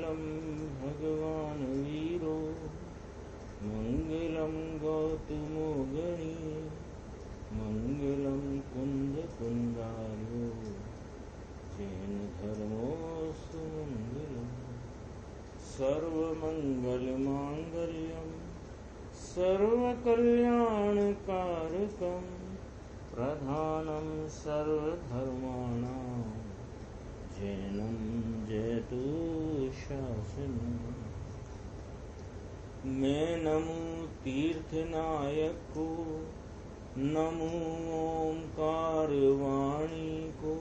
मंगलम भगवान वीरो मंगलम गौतमो गणी मंगलम कुंद कुंदारो जैन धर्मोस्तु मंगलम सर्वमंगल मांगल्यम सर्वकल्याणकारकम प्रधानम सर्वधर्माणां जैनम जयतु शासनम। मैं नमो तीर्थनायक को, नमो ओंकार वाणी को,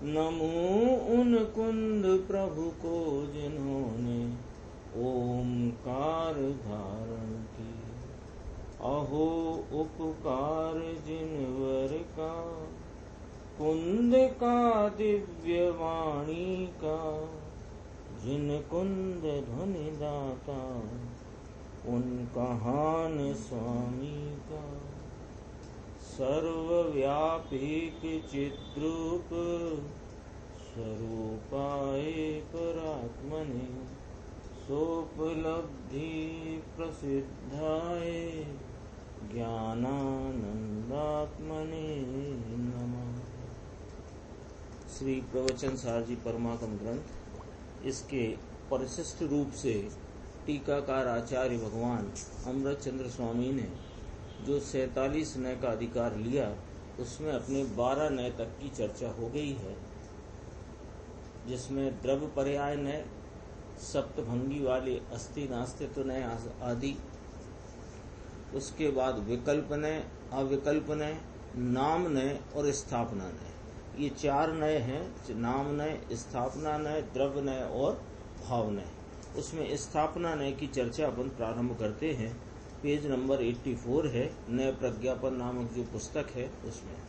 नमो उन कुंद प्रभु को जिन्होंने ओंकार धारण की। अहो उपकार जिनवर का, कुंद का दिव्य वाणी का, जिन कुंद ध्वनि दाता उन कहान स्वामी का। सर्वव्यापीक चिद्रूप स्वरूपाय परात्मने सोपलब्धि प्रसिद्धाय ज्ञानानंदात्मने नमः। श्री प्रवचन सार जी परमागम ग्रंथ, इसके परिशिष्ट रूप से टीकाकार आचार्य भगवान अमृत चंद्र स्वामी ने जो 47 नय का अधिकार लिया, उसमें अपने 12 नय तक की चर्चा हो गई है, जिसमें द्रव्य पर्याय नय, सप्तभंगी वाले अस्ति नास्तित्व नय आदि, उसके बाद विकल्प नय, अविकल्प नय, नाम नय और स्थापना नय, ये 4 नय हैं। नाम नय, स्थापना नय, द्रव्य नय और भाव नय। उसमें स्थापना नय की चर्चा अपन प्रारंभ करते हैं। पेज नंबर 84 है, नय प्रज्ञापन नामक जो पुस्तक है उसमें।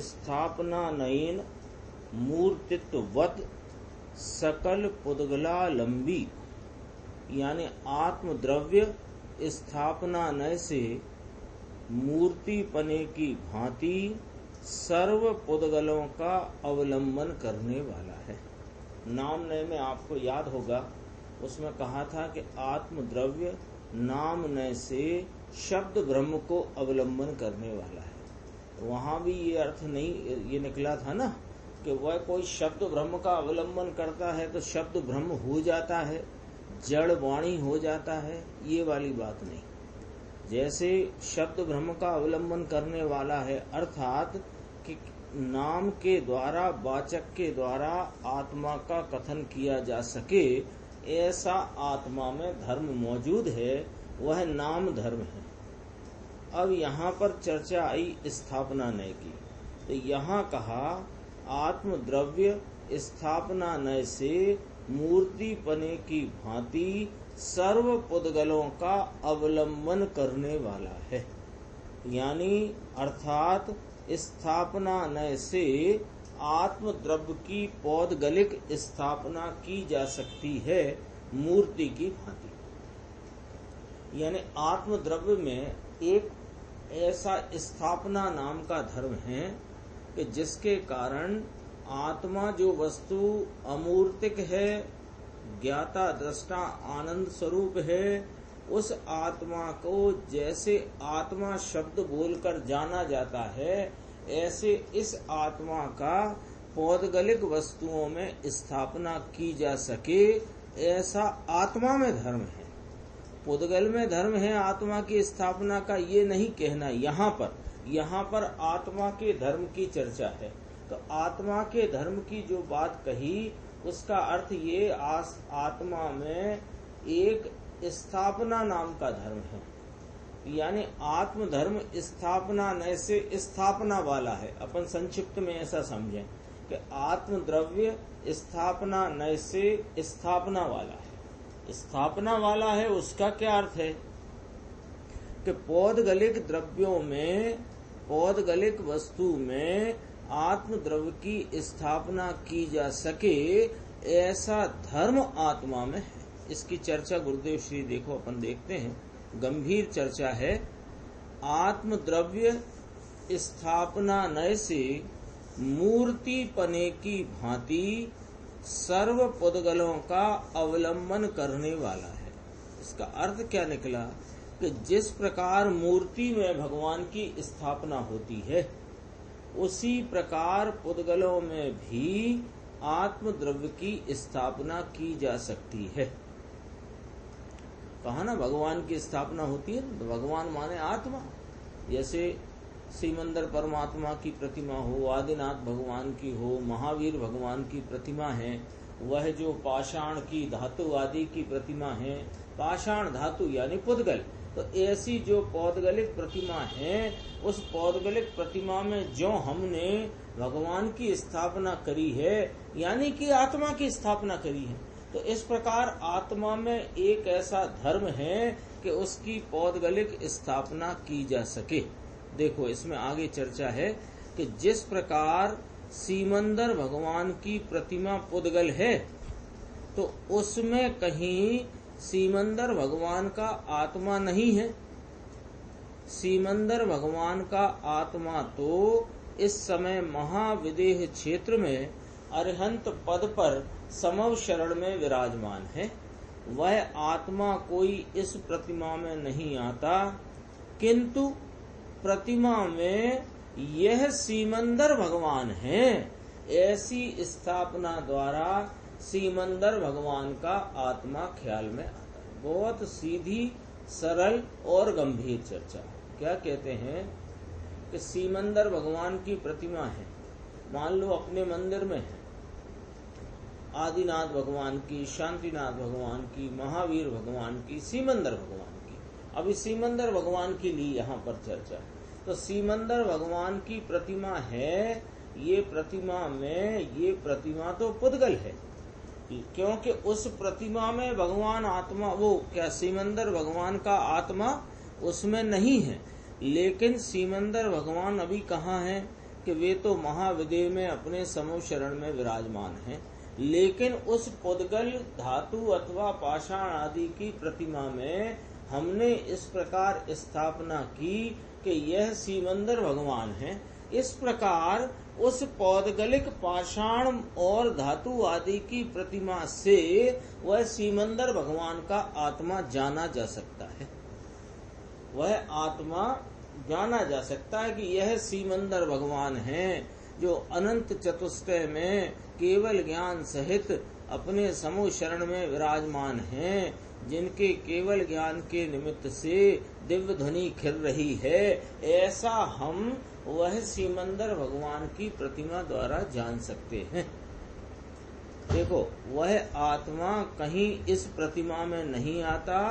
स्थापना नयन मूर्तित्ववत सकल पुद्गला लंबी, यानी आत्मद्रव्य स्थापना नय से मूर्ति पने की भांति सर्व पुद्गलों का अवलंबन करने वाला है। नाम नय में आपको याद होगा, उसमें कहा था कि आत्मद्रव्य नाम नय से शब्द ब्रह्म को अवलंबन करने वाला है। वहां भी ये अर्थ नहीं ये निकला था ना कि वह कोई शब्द ब्रह्म का अवलंबन करता है तो शब्द ब्रह्म हो जाता है, जड़ वाणी हो जाता है, ये वाली बात नहीं। जैसे शब्द ब्रह्म का अवलंबन करने वाला है, अर्थात कि नाम के द्वारा, वाचक के द्वारा आत्मा का कथन किया जा सके, ऐसा आत्मा में धर्म मौजूद है, वह नाम धर्म है। अब यहाँ पर चर्चा आई स्थापना नय की, तो यहाँ कहा आत्मद्रव्य स्थापना नय से मूर्ति पने की भांति सर्व पुद्गलों का अवलंबन करने वाला है। यानी अर्थात स्थापना नय से आत्मद्रव्य की पौद्गलिक स्थापना की जा सकती है मूर्ति की भांति। यानी आत्मद्रव्य में एक ऐसा स्थापना नाम का धर्म है कि जिसके कारण आत्मा जो वस्तु अमूर्तिक है, ज्ञाता दृष्टा आनंद स्वरूप है, उस आत्मा को जैसे आत्मा शब्द बोलकर जाना जाता है, ऐसे इस आत्मा का पौद्गलिक वस्तुओं में स्थापना की जा सके, ऐसा आत्मा में धर्म है। पुद्गल में धर्म है आत्मा की स्थापना का, ये नहीं कहना। यहाँ पर आत्मा के धर्म की चर्चा है, तो आत्मा के धर्म की जो बात कही, उसका अर्थ ये आत्मा में एक स्थापना नाम का धर्म है। यानी आत्मधर्म स्थापना नय से स्थापना वाला है। अपन संक्षिप्त में ऐसा समझें कि आत्मद्रव्य स्थापना नय से स्थापना वाला है। स्थापना वाला है, उसका क्या अर्थ है कि पौद्गलिक द्रव्यों में, पौद्गलिक वस्तु में आत्मद्रव्य की स्थापना की जा सके, ऐसा धर्म आत्मा में है। इसकी चर्चा गुरुदेव श्री देखो अपन देखते हैं, गंभीर चर्चा है। आत्मद्रव्य स्थापना नय से मूर्ति पने की भांति सर्व पुद्गलों का अवलंबन करने वाला है। इसका अर्थ क्या निकला कि जिस प्रकार मूर्ति में भगवान की स्थापना होती है, उसी प्रकार पुद्गलों में भी आत्मद्रव्य की स्थापना की जा सकती है। कहा ना भगवान की स्थापना होती है, तो भगवान माने आत्मा। जैसे सीमंदर परमात्मा की प्रतिमा हो, आदिनाथ भगवान की हो, महावीर भगवान की प्रतिमा है, वह जो पाषाण की धातु आदि की प्रतिमा है, पाषाण धातु यानी पुद्गल, तो ऐसी जो पौद्गलिक प्रतिमा है, उस पौद्गलिक प्रतिमा में जो हमने भगवान की स्थापना करी है, यानी कि आत्मा की स्थापना करी है, तो इस प्रकार आत्मा में एक ऐसा धर्म है कि उसकी पौद्गलिक स्थापना की जा सके। देखो इसमें आगे चर्चा है कि जिस प्रकार सीमंदर भगवान की प्रतिमा पुद्गल है, तो उसमें कहीं सीमंदर भगवान का आत्मा नहीं है। सीमंदर भगवान का आत्मा तो इस समय महाविदेह क्षेत्र में अरहंत पद पर समव शरण में विराजमान है। वह आत्मा कोई इस प्रतिमा में नहीं आता, किंतु प्रतिमा में यह सीमंदर भगवान है, ऐसी स्थापना द्वारा सीमंदर भगवान का आत्मा ख्याल में आता है। बहुत सीधी, सरल और गंभीर चर्चा। क्या कहते हैं कि सीमंदर भगवान की प्रतिमा है, मान लो अपने मंदिर में है, आदिनाथ भगवान की, शांतिनाथ भगवान की, महावीर भगवान की, सीमंदर भगवान की। अभी सीमंदर भगवान की ली यहाँ पर चर्चा। तो सीमंदर भगवान की प्रतिमा है, ये प्रतिमा तो पुद्गल है, क्योंकि उस प्रतिमा में भगवान आत्मा, वो क्या सीमंदर भगवान का आत्मा उसमें नहीं है। लेकिन सीमंदर भगवान अभी कहाँ हैं कि वे तो महाविदेह में अपने समूह शरण में विराजमान हैं। लेकिन उस पुद्गल धातु अथवा पाषाण आदि की प्रतिमा में हमने इस प्रकार स्थापना की कि यह सीमंदर भगवान है। इस प्रकार उस पौद्गलिक पाषाण और धातु आदि की प्रतिमा से वह सीमंदर भगवान का आत्मा जाना जा सकता है। वह आत्मा जाना जा सकता है कि यह सीमंदर भगवान है, जो अनंत चतुष्टय में केवल ज्ञान सहित अपने समूह शरण में विराजमान हैं, जिनके केवल ज्ञान के निमित्त से दिव्य ध्वनि खिल रही है। ऐसा हम वह सीमंदर भगवान की प्रतिमा द्वारा जान सकते हैं। देखो, वह आत्मा कहीं इस प्रतिमा में नहीं आता,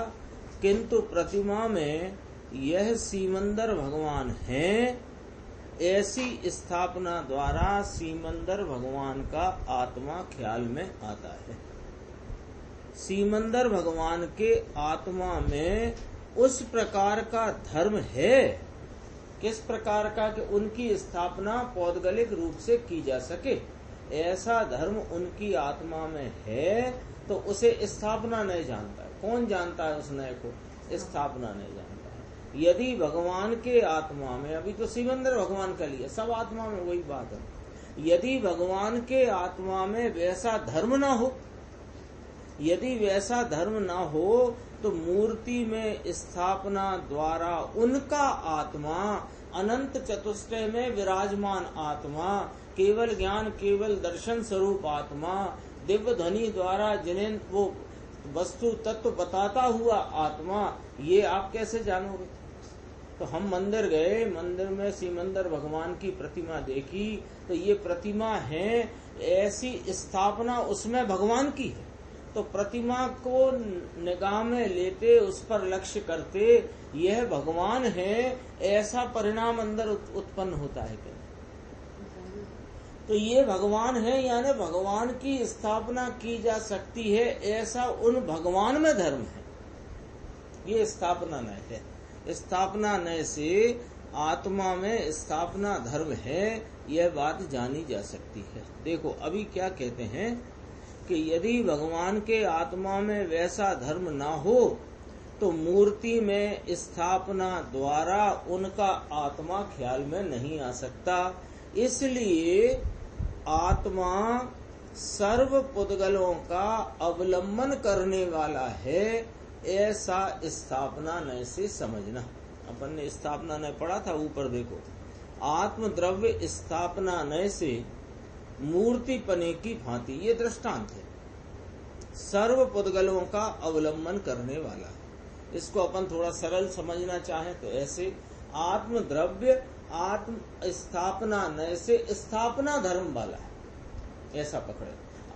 किंतु प्रतिमा में यह सीमंदर भगवान है, ऐसी स्थापना द्वारा सीमंदर भगवान का आत्मा ख्याल में आता है। सीमंदर भगवान के आत्मा में उस प्रकार का धर्म है, किस प्रकार का कि उनकी स्थापना पौद्गलिक रूप से की जा सके, ऐसा धर्म उनकी आत्मा में है। तो उसे स्थापना नहीं जानता है। कौन जानता है उस नए को? स्थापना नहीं जानता है। यदि भगवान के आत्मा में, अभी तो सीमंदर भगवान का लिया, सब आत्मा में वही बात है, यदि भगवान के आत्मा में वैसा धर्म ना हो, यदि वैसा धर्म ना हो, तो मूर्ति में स्थापना द्वारा उनका आत्मा, अनंत चतुष्टय में विराजमान आत्मा, केवल ज्ञान केवल दर्शन स्वरूप आत्मा, दिव्य ध्वनि द्वारा जिन्हें वो वस्तु तत्व बताता हुआ आत्मा, ये आप कैसे जानोगे? तो हम मंदिर गए, मंदिर में सीमंदर भगवान की प्रतिमा देखी, तो ये प्रतिमा है, ऐसी स्थापना उसमें भगवान की है। तो प्रतिमा को निगाह में लेते, उस पर लक्ष्य करते, यह भगवान है, ऐसा परिणाम अंदर उत्पन्न होता है क्या? तो ये भगवान है, यानी भगवान की स्थापना की जा सकती है, ऐसा उन भगवान में धर्म है। ये स्थापना नय है। स्थापना नय से आत्मा में स्थापना धर्म है, यह बात जानी जा सकती है। देखो अभी क्या कहते हैं कि यदि भगवान के आत्मा में वैसा धर्म ना हो, तो मूर्ति में स्थापना द्वारा उनका आत्मा ख्याल में नहीं आ सकता। इसलिए आत्मा सर्व पुद्गलों का अवलंबन करने वाला है, ऐसा स्थापना नय से समझना। अपन ने स्थापना नय पढ़ा था, ऊपर देखो, आत्म द्रव्य स्थापना नय से मूर्ति पने की भांति, ये दृष्टांत है। सर्व पुद्गलों का अवलंबन करने वाला है। इसको अपन थोड़ा सरल समझना चाहें तो ऐसे, आत्म द्रव्य आत्म स्थापना नय से स्थापना धर्म वाला है, ऐसा पकड़े।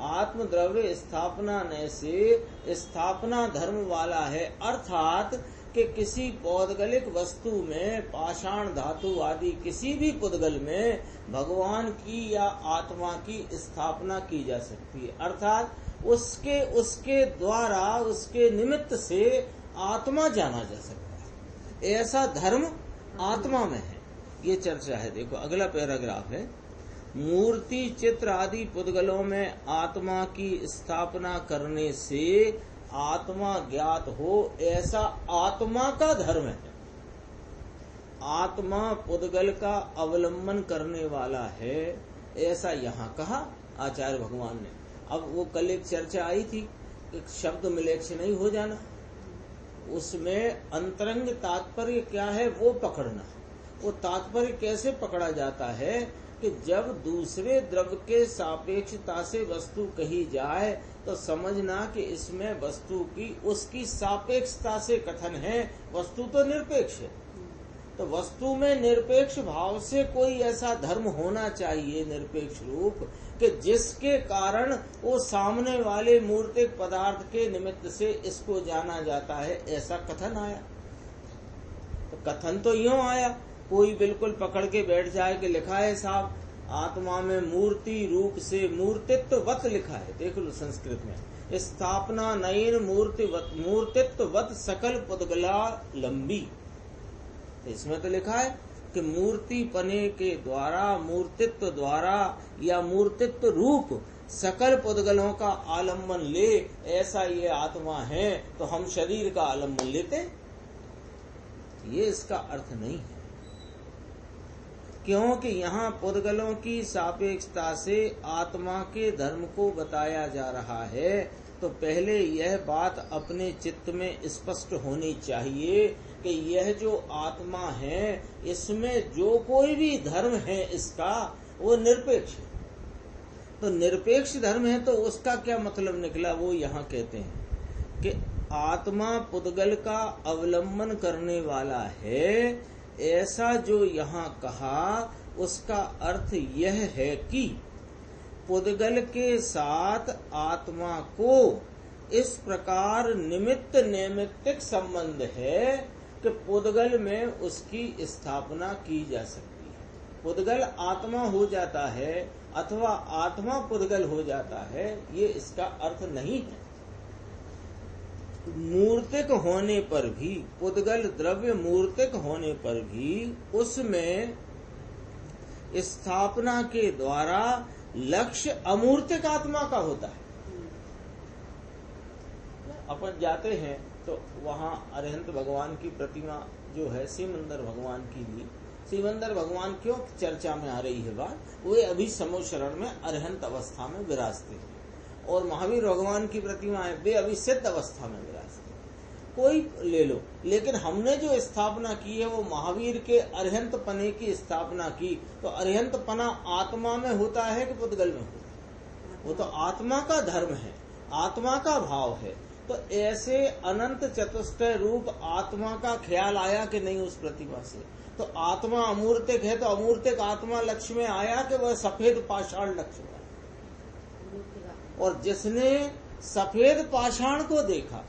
आत्म द्रव्य स्थापना नय से स्थापना धर्म वाला है, अर्थात कि किसी पौद्गलिक वस्तु में, पाषाण धातु आदि किसी भी पुद्गल में भगवान की या आत्मा की स्थापना की जा सकती है, अर्थात उसके द्वारा, उसके निमित्त से आत्मा जाना जा सकता है। ऐसा धर्म आत्मा में है, ये चर्चा है। देखो अगला पैराग्राफ है, मूर्ति चित्र आदि पुद्गलों में आत्मा की स्थापना करने से आत्मा ज्ञात हो, ऐसा आत्मा का धर्म है। आत्मा पुद्गल का अवलंबन करने वाला है, ऐसा यहाँ कहा आचार्य भगवान ने। अब वो कल एक चर्चा आई थी, एक शब्द मिलेक्ष नहीं हो जाना, उसमें अंतरंग तात्पर्य क्या है वो पकड़ना। वो तात्पर्य कैसे पकड़ा जाता है कि जब दूसरे द्रव्य के सापेक्षता से वस्तु कही जाए तो समझना कि इसमें वस्तु की उसकी सापेक्षता से कथन है, वस्तु तो निरपेक्ष है। तो वस्तु में निरपेक्ष भाव से कोई ऐसा धर्म होना चाहिए, निरपेक्ष रूप, कि जिसके कारण वो सामने वाले मूर्तिक पदार्थ के निमित्त से इसको जाना जाता है, ऐसा कथन आया। तो कथन तो यूं आया, कोई बिल्कुल पकड़ के बैठ जाए कि लिखा है साहब आत्मा में मूर्ति रूप से मूर्तित्ववत लिखा है, देख लो संस्कृत में, स्थापना नयन मूर्तित्ववत सकल पुद्गला लंबी। इसमें तो लिखा है कि मूर्ति पने के द्वारा, मूर्तित्व द्वारा या मूर्तित्व रूप सकल पुद्गलों का आलम्बन ले, ऐसा ये आत्मा है। तो हम शरीर का आलम्बन लेते, ये इसका अर्थ नहीं है, क्योंकि यहाँ पुद्गलों की सापेक्षता से आत्मा के धर्म को बताया जा रहा है। तो पहले यह बात अपने चित्त में स्पष्ट होनी चाहिए कि यह जो आत्मा है, इसमें जो कोई भी धर्म है इसका, वो निरपेक्ष है। तो निरपेक्ष धर्म है तो उसका क्या मतलब निकला, वो यहाँ कहते हैं कि आत्मा पुद्गल का अवलंबन करने वाला है, ऐसा जो यहाँ कहा उसका अर्थ यह है कि पुद्गल के साथ आत्मा को इस प्रकार निमित्त नैमित्तिक संबंध है कि पुद्गल में उसकी स्थापना की जा सकती है। पुद्गल आत्मा हो जाता है अथवा आत्मा पुद्गल हो जाता है, ये इसका अर्थ नहीं है। मूर्तिक होने पर भी, पुद्गल द्रव्य मूर्तिक होने पर भी उसमें स्थापना के द्वारा लक्ष्य अमूर्तिक आत्मा का होता है। अपन जाते हैं तो वहाँ अरिहंत भगवान की प्रतिमा जो है, सिमंदर भगवान की भी, सिमंदर भगवान क्यों चर्चा में आ रही है बात, वे अभी समो शरण में अरिहंत अवस्था में विराजते हैं, और महावीर भगवान की प्रतिमा है, वे अभी सिद्ध अवस्था में विराजते हैं। कोई ले लो, लेकिन हमने जो स्थापना की है वो महावीर के अरिहंत पने की स्थापना की। तो अरिहंत पना आत्मा में होता है कि पुद्गल में होता है? वो तो आत्मा का धर्म है, आत्मा का भाव है। तो ऐसे अनंत चतुष्टय रूप आत्मा का ख्याल आया कि नहीं उस प्रतिमा से? तो आत्मा अमूर्तिक है, तो अमूर्तिक आत्मा लक्ष्य में आया कि वह सफेद पाषाण लक्ष्य में? और जिसने सफेद पाषाण को देखा,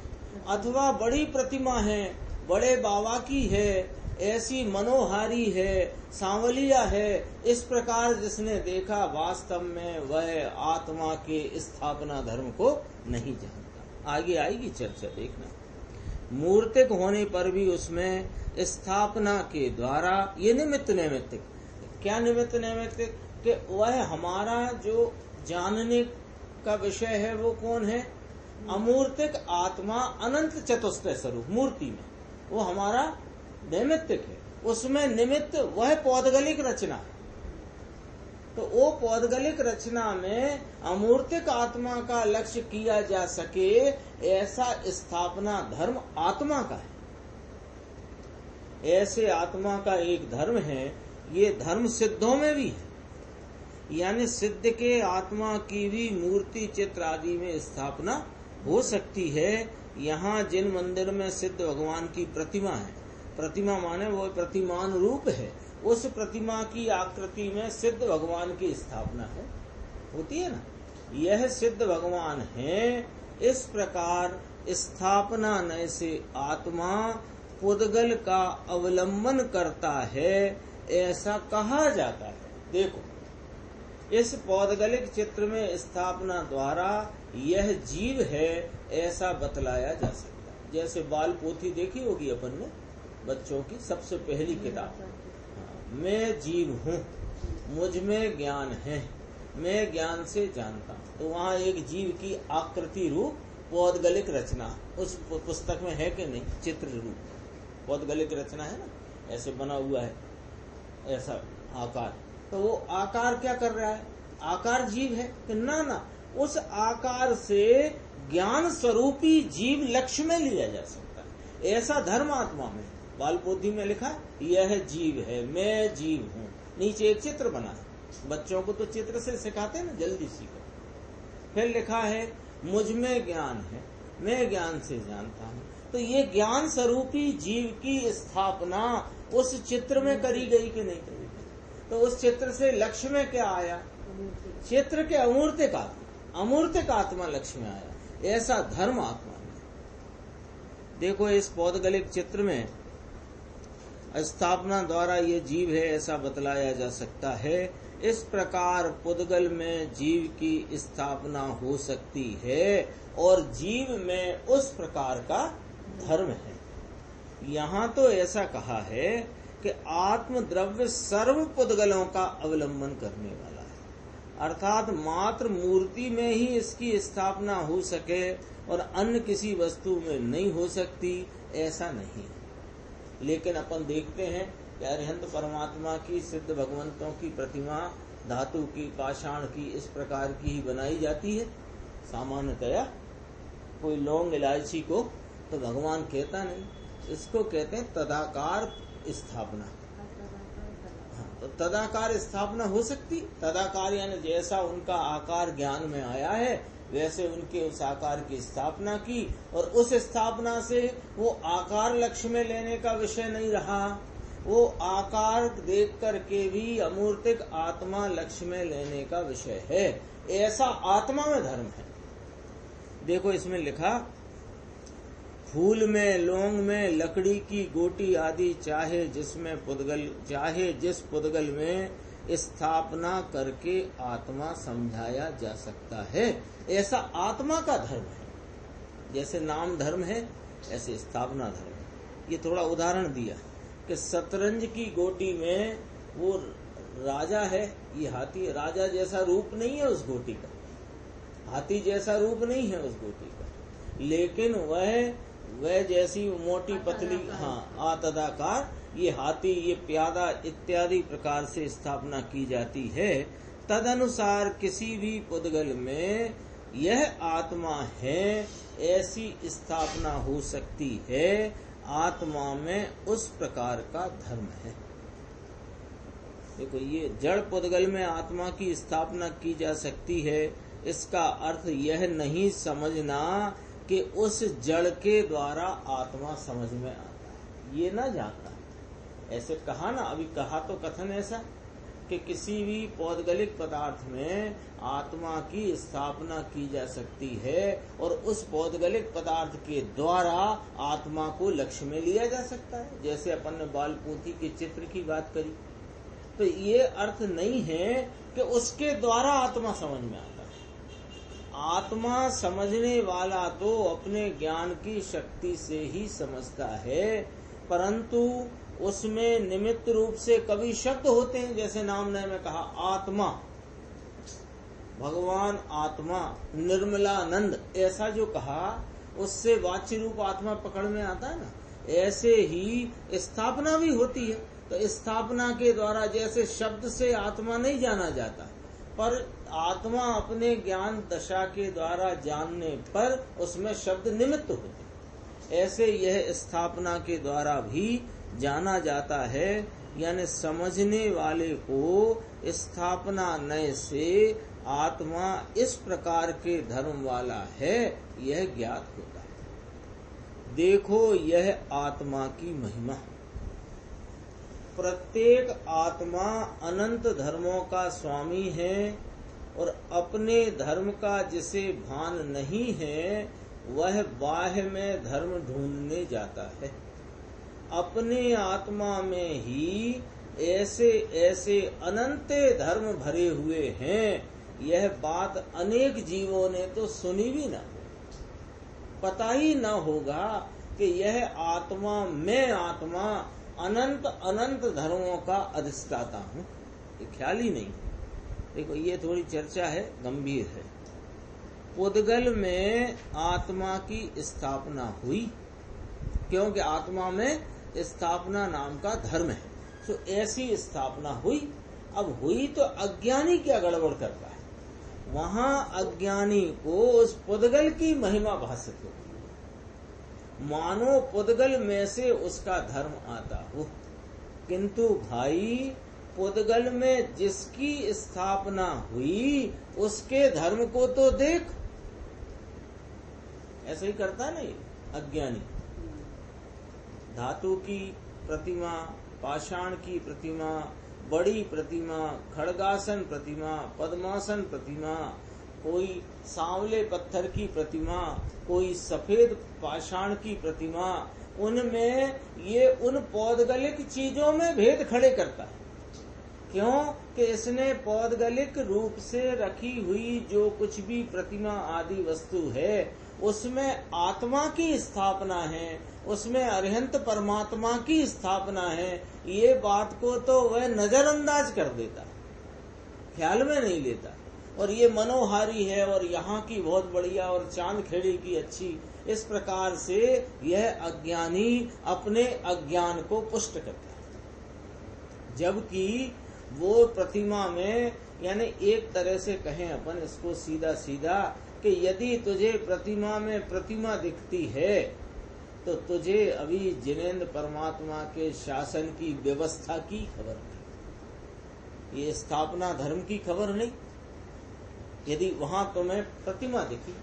अथवा बड़ी प्रतिमा है, बड़े बाबा की है, ऐसी मनोहारी है, सांवलिया है, इस प्रकार जिसने देखा, वास्तव में वह आत्मा के स्थापना धर्म को नहीं जानता। आगे आएगी चर्चा, देखना। मूर्तिक होने पर भी उसमें स्थापना के द्वारा, ये निमित्त नैमित्तिक, क्या निमित्त नैमित्तिक, कि वह हमारा जो जानने का विषय है वो कौन है? अमूर्तिक आत्मा, अनंत चतुष्टय स्वरूप मूर्ति में, वो हमारा नैमित्तिक है। उसमें निमित्त वह पौद्गलिक रचना है, तो वो पौद्गलिक रचना में अमूर्तिक आत्मा का लक्ष्य किया जा सके, ऐसा स्थापना धर्म आत्मा का है। ऐसे आत्मा का एक धर्म है, ये धर्म सिद्धों में भी है। यानी सिद्ध के आत्मा की भी मूर्ति चित्र आदि में स्थापना हो सकती है। यहाँ जिन मंदिर में सिद्ध भगवान की प्रतिमा है, प्रतिमा माने वो प्रतिमान रूप है, उस प्रतिमा की आकृति में सिद्ध भगवान की स्थापना है, होती है ना। यह सिद्ध भगवान है। इस प्रकार स्थापना नय से आत्मा पुद्गल का अवलंबन करता है, ऐसा कहा जाता है। देखो, इस पौद्गलिक चित्र में स्थापना द्वारा यह जीव है, ऐसा बतलाया जा सकता है। जैसे बाल पोथी देखी होगी अपन ने, बच्चों की सबसे पहली किताब, मैं जीव हूँ, मुझ में ज्ञान है, मैं ज्ञान से जानता हूँ। तो वहाँ एक जीव की आकृति रूप पौद्गलिक रचना उस पुस्तक में है कि नहीं? चित्र रूप पौद्गलिक रचना है ना, ऐसे बना हुआ है, ऐसा आकार। तो वो आकार क्या कर रहा है? आकार जीव है कि ना, उस आकार से ज्ञान स्वरूपी जीव लक्ष्य में लिया जा सकता है। ऐसा धर्म आत्मा में बालपोथी में लिखा है, यह जीव है, मैं जीव हूँ। नीचे एक चित्र बना है, बच्चों को तो चित्र से सिखाते हैं ना, जल्दी सीखो। फिर लिखा है, मुझ में ज्ञान है, मैं ज्ञान से जानता हूँ। तो ये ज्ञान स्वरूपी जीव की स्थापना उस चित्र में करी गई कि नहीं करी गई? तो उस चित्र से लक्ष्य में क्या आया? चित्र के अमूर्तिक आत्मा लक्ष्य में आया। ऐसा धर्म आत्मा में। देखो, इस पौद्गलिक चित्र में स्थापना द्वारा ये जीव है, ऐसा बतलाया जा सकता है। इस प्रकार पुद्गल में जीव की स्थापना हो सकती है और जीव में उस प्रकार का धर्म है। यहाँ तो ऐसा कहा है कि आत्म द्रव्य सर्व पुद्गलों का अवलंबन करने वाला है, अर्थात मात्र मूर्ति में ही इसकी स्थापना हो सके और अन्य किसी वस्तु में नहीं हो सकती, ऐसा नहीं है। लेकिन अपन देखते हैं कि अरिहंत परमात्मा की, सिद्ध भगवंतों की प्रतिमा धातु की, पाषाण की, इस प्रकार की ही बनाई जाती है सामान्यतया। कोई लौंग इलायची को तो भगवान कहता नहीं, इसको कहते हैं तदाकार स्थापना। तो तदाकार स्थापना हो सकती, तदाकार यानी जैसा उनका आकार ज्ञान में आया है वैसे उनके उस आकार की स्थापना की, और उस स्थापना से वो आकार लक्ष्य में लेने का विषय नहीं रहा, वो आकार देख करके भी अमूर्तिक आत्मा लक्ष्य में लेने का विषय है। ऐसा आत्मा में धर्म है। देखो, इसमें लिखा, फूल में, लौंग में, लकड़ी की गोटी आदि चाहे जिस पुद्गल में स्थापना करके आत्मा समझाया जा सकता है, ऐसा आत्मा का धर्म है। जैसे नाम धर्म है, ऐसे स्थापना धर्म है। ये थोड़ा उदाहरण दिया कि शतरंज की गोटी में वो राजा है, ये हाथी। राजा जैसा रूप नहीं है उस गोटी का, हाथी जैसा रूप नहीं है उस गोटी का, लेकिन वह जैसी मोटी पतली, तदाकार ये हाथी, ये प्यादा इत्यादि प्रकार से स्थापना की जाती है। तदनुसार किसी भी पुद्गल में यह आत्मा है, ऐसी स्थापना हो सकती है। आत्मा में उस प्रकार का धर्म है। देखो, ये जड़ पुद्गल में आत्मा की स्थापना की जा सकती है, इसका अर्थ यह नहीं समझना कि उस जड़ के द्वारा आत्मा समझ में आता है, ये ना जानता। ऐसे कहा ना, अभी कहा तो कथन ऐसा कि किसी भी पौद्गलिक पदार्थ में आत्मा की स्थापना की जा सकती है और उस पौद्गलिक पदार्थ के द्वारा आत्मा को लक्ष्य में लिया जा सकता है। जैसे अपन ने बालपोथी के चित्र की बात करी, तो ये अर्थ नहीं है कि उसके द्वारा आत्मा समझ में आता है। आत्मा समझने वाला तो अपने ज्ञान की शक्ति से ही समझता है, परंतु उसमें निमित्त रूप से कभी शब्द होते हैं, जैसे नामनय में कहा आत्मा, भगवान आत्मा, निर्मलानंद, ऐसा जो कहा उससे वाच्य रूप आत्मा पकड़ में आता है ना। ऐसे ही स्थापना भी होती है, तो स्थापना के द्वारा, जैसे शब्द से आत्मा नहीं जाना जाता, पर आत्मा अपने ज्ञान दशा के द्वारा जानने पर उसमें शब्द निमित्त होते, ऐसे यह स्थापना के द्वारा भी जाना जाता है। यानी समझने वाले को स्थापना नय से आत्मा इस प्रकार के धर्म वाला है, यह ज्ञात होता है। देखो यह आत्मा की महिमा। प्रत्येक आत्मा अनंत धर्मों का स्वामी है और अपने धर्म का जिसे भान नहीं है वह बाह्य में धर्म ढूंढने जाता है। अपने आत्मा में ही ऐसे ऐसे अनंत धर्म भरे हुए हैं, यह बात अनेक जीवों ने तो सुनी भी न हो, पता ही न होगा कि यह आत्मा, मैं आत्मा अनंत अनंत धर्मों का अधिष्ठाता हूँ, ये ख्याल ही नहीं। देखो ये थोड़ी चर्चा है, गंभीर है। पुद्गल में आत्मा की स्थापना हुई, क्योंकि आत्मा में स्थापना नाम का धर्म है, तो ऐसी स्थापना हुई। अब हुई तो अज्ञानी क्या गड़बड़ करता है, वहां अज्ञानी को उस पुद्गल की महिमा भाषित होती, मानो पुद्गल में से उसका धर्म आता हो। किंतु भाई पुद्गल में जिसकी स्थापना हुई उसके धर्म को तो देख। ऐसा ही करता नहीं अज्ञानी। धातु की प्रतिमा, पाषाण की प्रतिमा, बड़ी प्रतिमा, खड़गासन प्रतिमा, पद्मासन प्रतिमा, कोई सांवले पत्थर की प्रतिमा, कोई सफेद पाषाण की प्रतिमा, उनमें ये उन पौद्गलिक चीजों में भेद खड़े करता है। क्यों कि इसने पौद्गलिक रूप से रखी हुई जो कुछ भी प्रतिमा आदि वस्तु है उसमें आत्मा की स्थापना है, उसमें अरिहंत परमात्मा की स्थापना है, ये बात को तो वह नजरअंदाज कर देता, ख्याल में नहीं लेता। और ये मनोहारी है और यहाँ की बहुत बढ़िया और चांद खेड़ी की अच्छी, इस प्रकार से यह अज्ञानी अपने अज्ञान को पुष्ट करता है। जबकि वो प्रतिमा में, यानी एक तरह से कहें अपन इसको सीधा सीधा, कि यदि तुझे प्रतिमा में प्रतिमा दिखती है तो तुझे अभी जिनेंद्र परमात्मा के शासन की व्यवस्था की खबर नहीं, ये स्थापना धर्म की खबर नहीं। यदि वहां तुम्हें प्रतिमा दिखी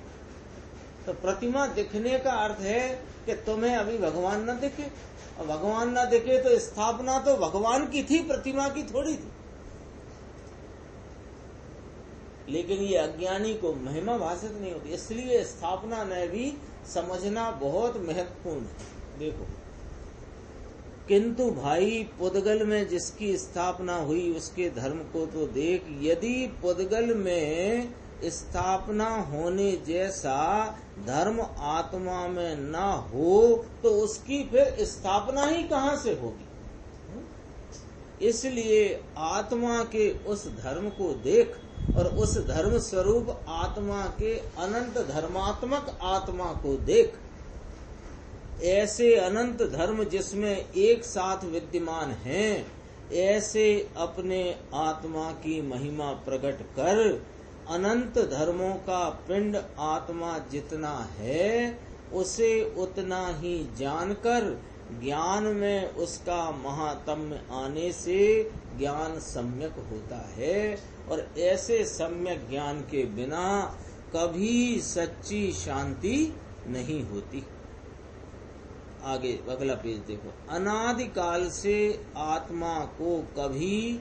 तो प्रतिमा दिखने का अर्थ है कि तुम्हें अभी भगवान न दिखे, और भगवान न दिखे तो स्थापना तो भगवान की थी, प्रतिमा की थोड़ी थी। लेकिन ये अज्ञानी को महिमा भाषित नहीं होती, इसलिए स्थापना में भी समझना बहुत महत्वपूर्ण है। देखो, किंतु भाई पुद्गल में जिसकी स्थापना हुई उसके धर्म को तो देख। यदि पुद्गल में स्थापना होने जैसा धर्म आत्मा में न हो तो उसकी फिर स्थापना ही कहाँ से होगी। इसलिए आत्मा के उस धर्म को देख और उस धर्म स्वरूप आत्मा के अनंत धर्मात्मक आत्मा को देख। ऐसे अनंत धर्म जिसमें एक साथ विद्यमान हैं, ऐसे अपने आत्मा की महिमा प्रकट कर अनंत धर्मों का पिंड आत्मा जितना है उसे उतना ही जानकर ज्ञान में उसका महात्म्य आने से ज्ञान सम्यक होता है, और ऐसे सम्यक ज्ञान के बिना कभी सच्ची शांति नहीं होती। आगे अगला पेज देखो। अनादिकाल से आत्मा को कभी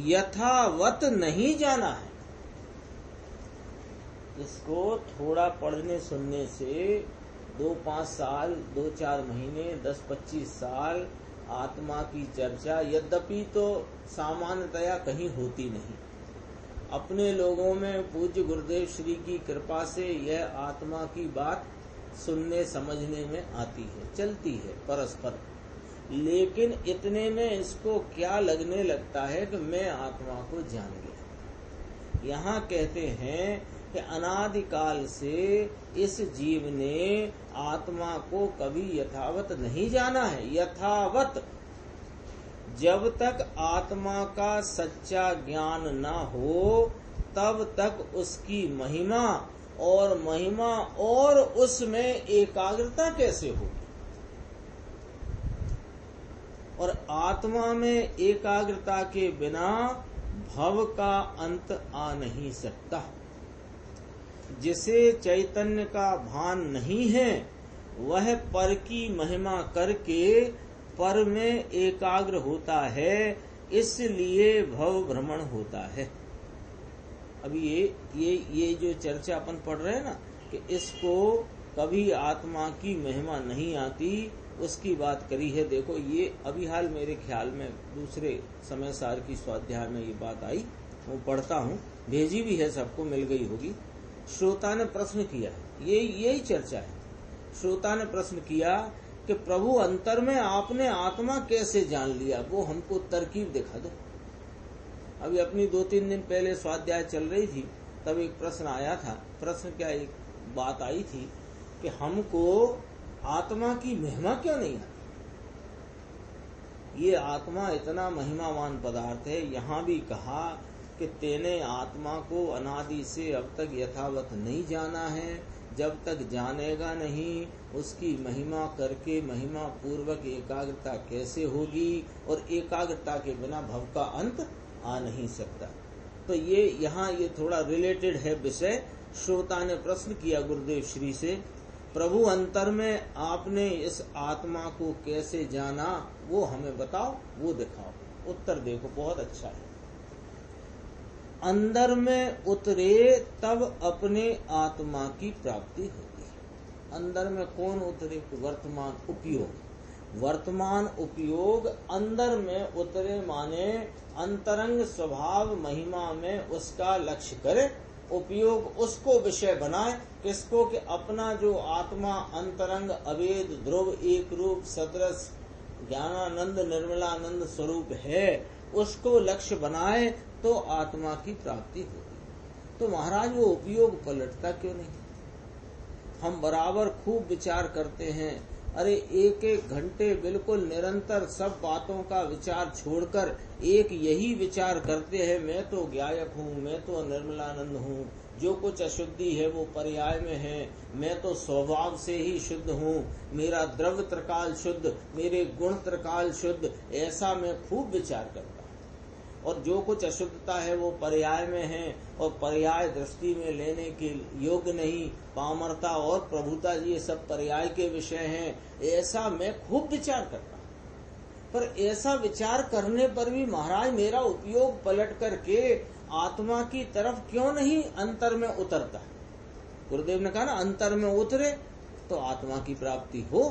यथावत नहीं जाना है। इसको थोड़ा पढ़ने सुनने से 2-5 साल, 2-4 महीने, 10-25 साल आत्मा की चर्चा यद्यपि तो सामान्यतया कहीं होती नहीं। अपने लोगों में पूज्य गुरुदेव श्री की कृपा से यह आत्मा की बात सुनने समझने में आती है, चलती है परस्पर। लेकिन इतने में इसको क्या लगने लगता है कि मैं आत्मा को जान गया। यहाँ कहते हैं कि अनादिकाल से इस जीव ने आत्मा को कभी यथावत नहीं जाना है। यथावत जब तक आत्मा का सच्चा ज्ञान न हो तब तक उसकी महिमा और उसमें एकाग्रता कैसे होगी। और आत्मा में एकाग्रता के बिना भव का अंत आ नहीं सकता। जिसे चैतन्य का भान नहीं है वह पर की महिमा करके पर में एकाग्र होता है, इसलिए भव भ्रमण होता है। अभी ये जो चर्चा अपन पढ़ रहे हैं ना कि इसको कभी आत्मा की महिमा नहीं आती, उसकी बात करी है। देखो ये अभी हाल मेरे ख्याल में दूसरे समय सार की स्वाध्याय में ये बात आई, वो पढ़ता हूँ, भेजी भी है, सबको मिल गई होगी। श्रोता ने प्रश्न किया है, यही चर्चा है। श्रोता ने प्रश्न किया कि प्रभु अंतर में आपने आत्मा कैसे जान लिया, वो हमको तरकीब दिखा दो। अभी अपनी 2-3 दिन पहले स्वाध्याय चल रही थी, तब एक प्रश्न आया था। प्रश्न क्या, एक बात आई थी कि हमको आत्मा की महिमा क्यों नहीं आती। ये आत्मा इतना महिमावान पदार्थ है। यहाँ भी कहा कि तेने आत्मा को अनादि से अब तक यथावत नहीं जाना है, जब तक जानेगा नहीं उसकी महिमा करके महिमा पूर्वक एकाग्रता कैसे होगी, और एकाग्रता के बिना भव का अंत आ नहीं सकता। तो ये यहाँ ये थोड़ा रिलेटेड है विषय। श्रोता ने प्रश्न किया गुरुदेव श्री से, प्रभु अंतर में आपने इस आत्मा को कैसे जाना, वो हमें बताओ, वो दिखाओ। उत्तर देखो बहुत अच्छा है। अंदर में उतरे तब अपने आत्मा की प्राप्ति होती है। अंदर में कौन उतरे? वर्तमान उपयोग। वर्तमान उपयोग अंदर में उतरे माने अंतरंग स्वभाव महिमा में उसका लक्ष्य करे, उपयोग उसको विषय बनाए। किसको? कि अपना जो आत्मा अंतरंग अवेद ध्रुव एक रूप सदृश ज्ञानानंद निर्मलानंद स्वरूप है, उसको लक्ष्य बनाए तो आत्मा की प्राप्ति होगी। तो महाराज वो उपयोग पलटता क्यों नहीं? हम बराबर खूब विचार करते हैं, अरे 1-1 घंटे बिल्कुल निरंतर सब बातों का विचार छोड़कर एक यही विचार करते हैं, मैं तो ज्ञायक हूँ, मैं तो निर्मलानंद हूँ, जो कुछ अशुद्धि है वो पर्याय में है, मैं तो स्वभाव से ही शुद्ध हूँ, मेरा द्रव्य त्रिकाल शुद्ध, मेरे गुण त्रिकाल शुद्ध, ऐसा मैं खूब विचार करता हूँ। और जो कुछ अशुद्धता है वो पर्याय में है, और पर्याय दृष्टि में लेने के योग्य नहीं, पामरता और प्रभुता ये सब पर्याय के विषय हैं, ऐसा मैं खूब विचार करता हूँ। पर ऐसा विचार करने पर भी महाराज मेरा उपयोग पलट करके आत्मा की तरफ क्यों नहीं अंतर में उतरता? गुरुदेव ने कहा ना अंतर में उतरे तो आत्मा की प्राप्ति हो,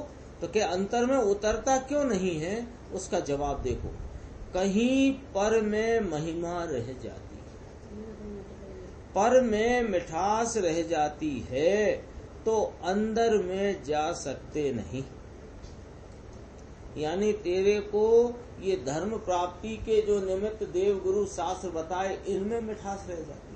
तो क्या अंतर में उतरता क्यों नहीं है? उसका जवाब देखो, कहीं पर में महिमा रह जाती है, पर में मिठास रह जाती है, तो अंदर में जा सकते नहीं। यानी तेरे को ये धर्म प्राप्ति के जो निमित्त देव गुरु शास्त्र बताए, इनमें मिठास रह जाती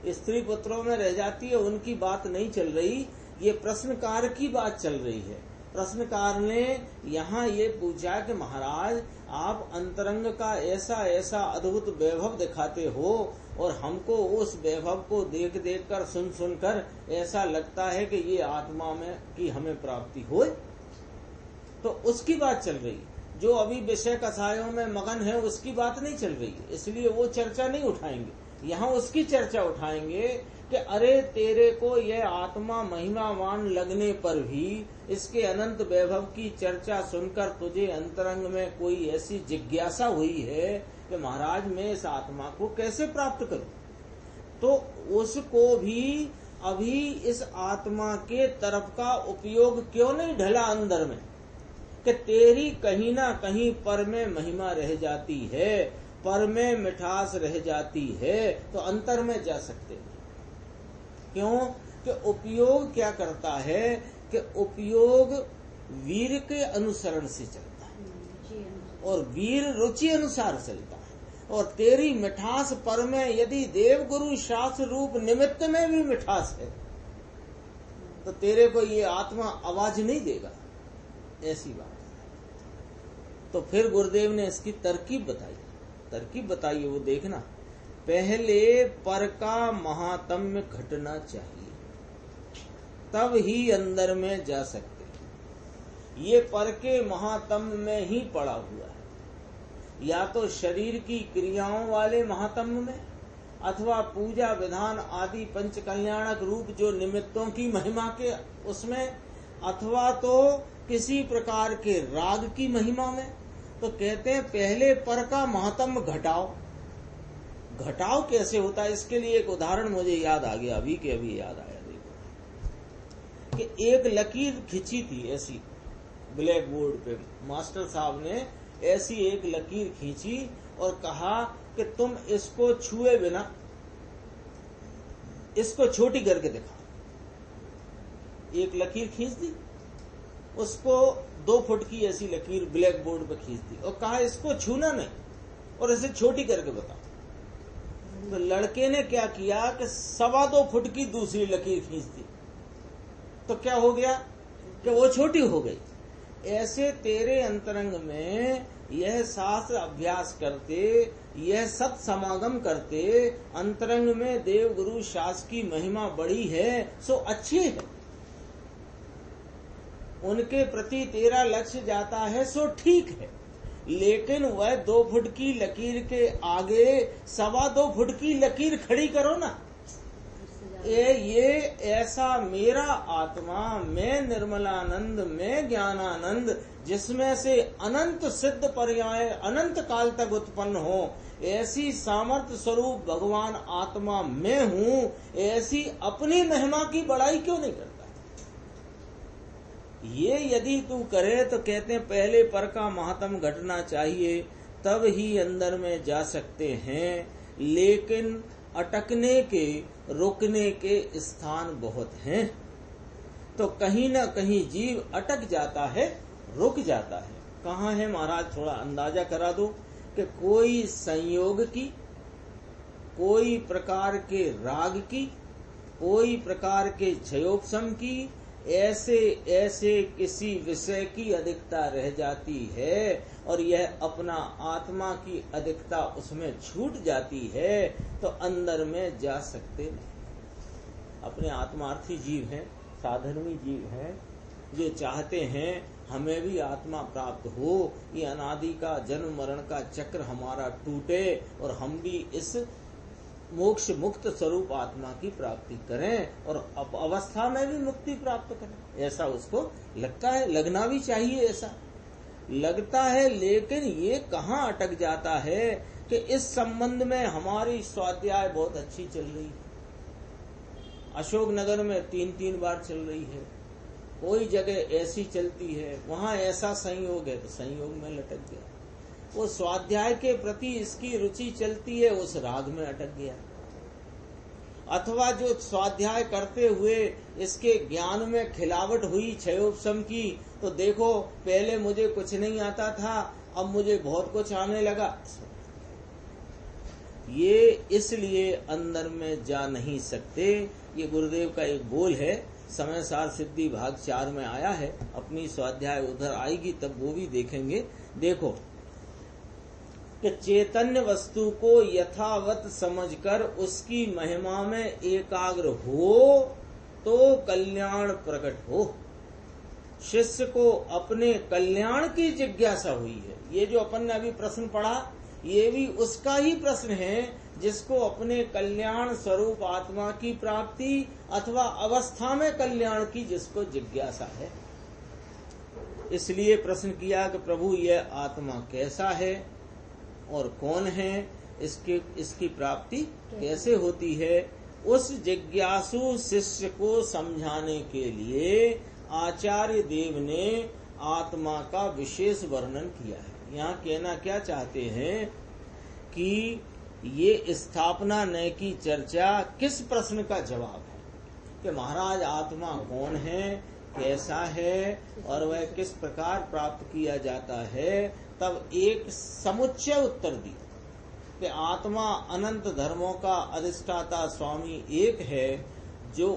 है, स्त्री पुत्रों में रह जाती है, उनकी बात नहीं चल रही, ये प्रश्नकार की बात चल रही है। प्रश्नकार ने यहाँ ये पूछा कि महाराज आप अंतरंग का ऐसा ऐसा अद्भुत वैभव दिखाते हो, और हमको उस वैभव को देख देख कर सुन सुन कर ऐसा लगता है कि ये आत्मा में की हमें प्राप्ति होए। तो उसकी बात चल रही, जो अभी विषय कथाओं में मगन है उसकी बात नहीं चल रही है, इसलिए वो चर्चा नहीं उठाएंगे। यहाँ उसकी चर्चा उठाएंगे कि अरे तेरे को यह आत्मा महिमावान लगने पर भी इसके अनंत वैभव की चर्चा सुनकर तुझे अंतरंग में कोई ऐसी जिज्ञासा हुई है कि महाराज मैं इस आत्मा को कैसे प्राप्त करूं, तो उसको भी अभी इस आत्मा के तरफ का उपयोग क्यों नहीं ढला अंदर में, कि तेरी कहीं ना कहीं पर में महिमा रह जाती है, पर में मिठास रह जाती है, तो अंतर में जा सकते हैं। क्यों? कि उपयोग क्या करता है कि उपयोग वीर के अनुसरण से चलता है, और वीर रुचि अनुसार चलता है। और तेरी मिठास पर में यदि देव गुरु शास्त्र रूप निमित्त में भी मिठास है, तो तेरे को ये आत्मा आवाज नहीं देगा, ऐसी बात है। तो फिर गुरुदेव ने इसकी तरकीब बताई है, वो देखना। पहले पर का महात्म्य घटना चाहिए, तब ही अंदर में जा सकते। ये पर के महात्म्य में ही पड़ा हुआ है, या तो शरीर की क्रियाओं वाले महात्म्य में, अथवा पूजा विधान आदि पंच कल्याणक रूप जो निमित्तों की महिमा के उसमें, अथवा तो किसी प्रकार के राग की महिमा में। तो कहते हैं पहले पर का महात्म्य घटाओ कैसे होता है, इसके लिए एक उदाहरण मुझे याद आ गया, अभी याद आया। देखो कि एक लकीर खिंची थी ऐसी ब्लैक बोर्ड पे, मास्टर साहब ने ऐसी एक लकीर खींची और कहा कि तुम इसको छुए बिना इसको छोटी करके दिखाओ। एक लकीर खींच दी, उसको 2 फुट की ऐसी लकीर ब्लैक बोर्ड पे खींच दी और कहा इसको छूना नहीं और इसे छोटी करके बताओ। तो लड़के ने क्या किया कि 2.25 फुट की दूसरी लकीर खींच दी, तो क्या हो गया कि वो छोटी हो गई। ऐसे तेरे अंतरंग में यह शास्त्र अभ्यास करते, यह सत समागम करते, अंतरंग में देव गुरु शास्त्र की महिमा बड़ी है, सो अच्छी है, उनके प्रति तेरा लक्ष्य जाता है, सो ठीक है। लेकिन वह 2 फुट की लकीर के आगे 2.25 फुट की लकीर खड़ी करो ना। ये ऐसा मेरा आत्मा, मैं निर्मलानंद, मैं ज्ञानानंद, जिसमें से अनंत सिद्ध पर्याय अनंत काल तक उत्पन्न हो, ऐसी सामर्थ्य स्वरूप भगवान आत्मा मैं हूँ, ऐसी अपनी महिमा की बड़ाई क्यों नहीं करता? ये यदि तू करे तो कहते हैं पहले पर का महात्म घटना चाहिए, तब ही अंदर में जा सकते हैं। लेकिन अटकने के, रुकने के स्थान बहुत हैं, तो कहीं न कहीं जीव अटक जाता है, रुक जाता है। कहाँ है महाराज, थोड़ा अंदाजा करा दो कि कोई संयोग की, कोई प्रकार के राग की, कोई प्रकार के क्षयोपशम की, ऐसे किसी विषय की अधिकता रह जाती है और यह अपना आत्मा की अधिकता उसमें छूट जाती है, तो अंदर में जा सकते नहीं। अपने आत्मार्थी जीव हैं, साधर्मी जीव हैं, जो चाहते हैं हमें भी आत्मा प्राप्त हो, ये अनादि का जन्म मरण का चक्र हमारा टूटे और हम भी इस मोक्ष मुक्त स्वरूप आत्मा की प्राप्ति करें और अवस्था में भी मुक्ति प्राप्त करें, ऐसा उसको लगता है। लगना भी चाहिए, ऐसा लगता है। लेकिन ये कहाँ अटक जाता है कि इस संबंध में हमारी स्वाध्याय बहुत अच्छी चल रही है, अशोकनगर में 3-3 बार चल रही है, कोई जगह ऐसी चलती है, वहां ऐसा संयोग है तो संयोग में लटक गया। वो स्वाध्याय के प्रति इसकी रुचि चलती है, उस राग में अटक गया। अथवा जो स्वाध्याय करते हुए इसके ज्ञान में खिलावट हुई क्षयोपशम की, तो देखो पहले मुझे कुछ नहीं आता था, अब मुझे बहुत कुछ आने लगा। ये इसलिए अंदर में जा नहीं सकते। ये गुरुदेव का एक बोल है, समय सार सिद्धि भाग 4 में आया है। अपनी स्वाध्याय उधर आएगी तब वो भी देखेंगे। देखो कि चैतन्य वस्तु को यथावत समझकर उसकी महिमा में एकाग्र हो तो कल्याण प्रकट हो। शिष्य को अपने कल्याण की जिज्ञासा हुई है। ये जो अपन ने अभी प्रश्न पढ़ा, ये भी उसका ही प्रश्न है, जिसको अपने कल्याण स्वरूप आत्मा की प्राप्ति अथवा अवस्था में कल्याण की जिसको जिज्ञासा है। इसलिए प्रश्न किया कि प्रभु यह आत्मा कैसा है और कौन है, इसकी प्राप्ति कैसे होती है। उस जिज्ञासु शिष्य को समझाने के लिए आचार्य देव ने आत्मा का विशेष वर्णन किया है। यहाँ कहना क्या चाहते हैं कि ये स्थापना नय की चर्चा किस प्रश्न का जवाब है कि महाराज आत्मा कौन है, कैसा है और वह किस प्रकार प्राप्त किया जाता है। तब एक समुच्चय उत्तर दिया कि आत्मा अनंत धर्मों का अधिष्ठाता स्वामी एक है, जो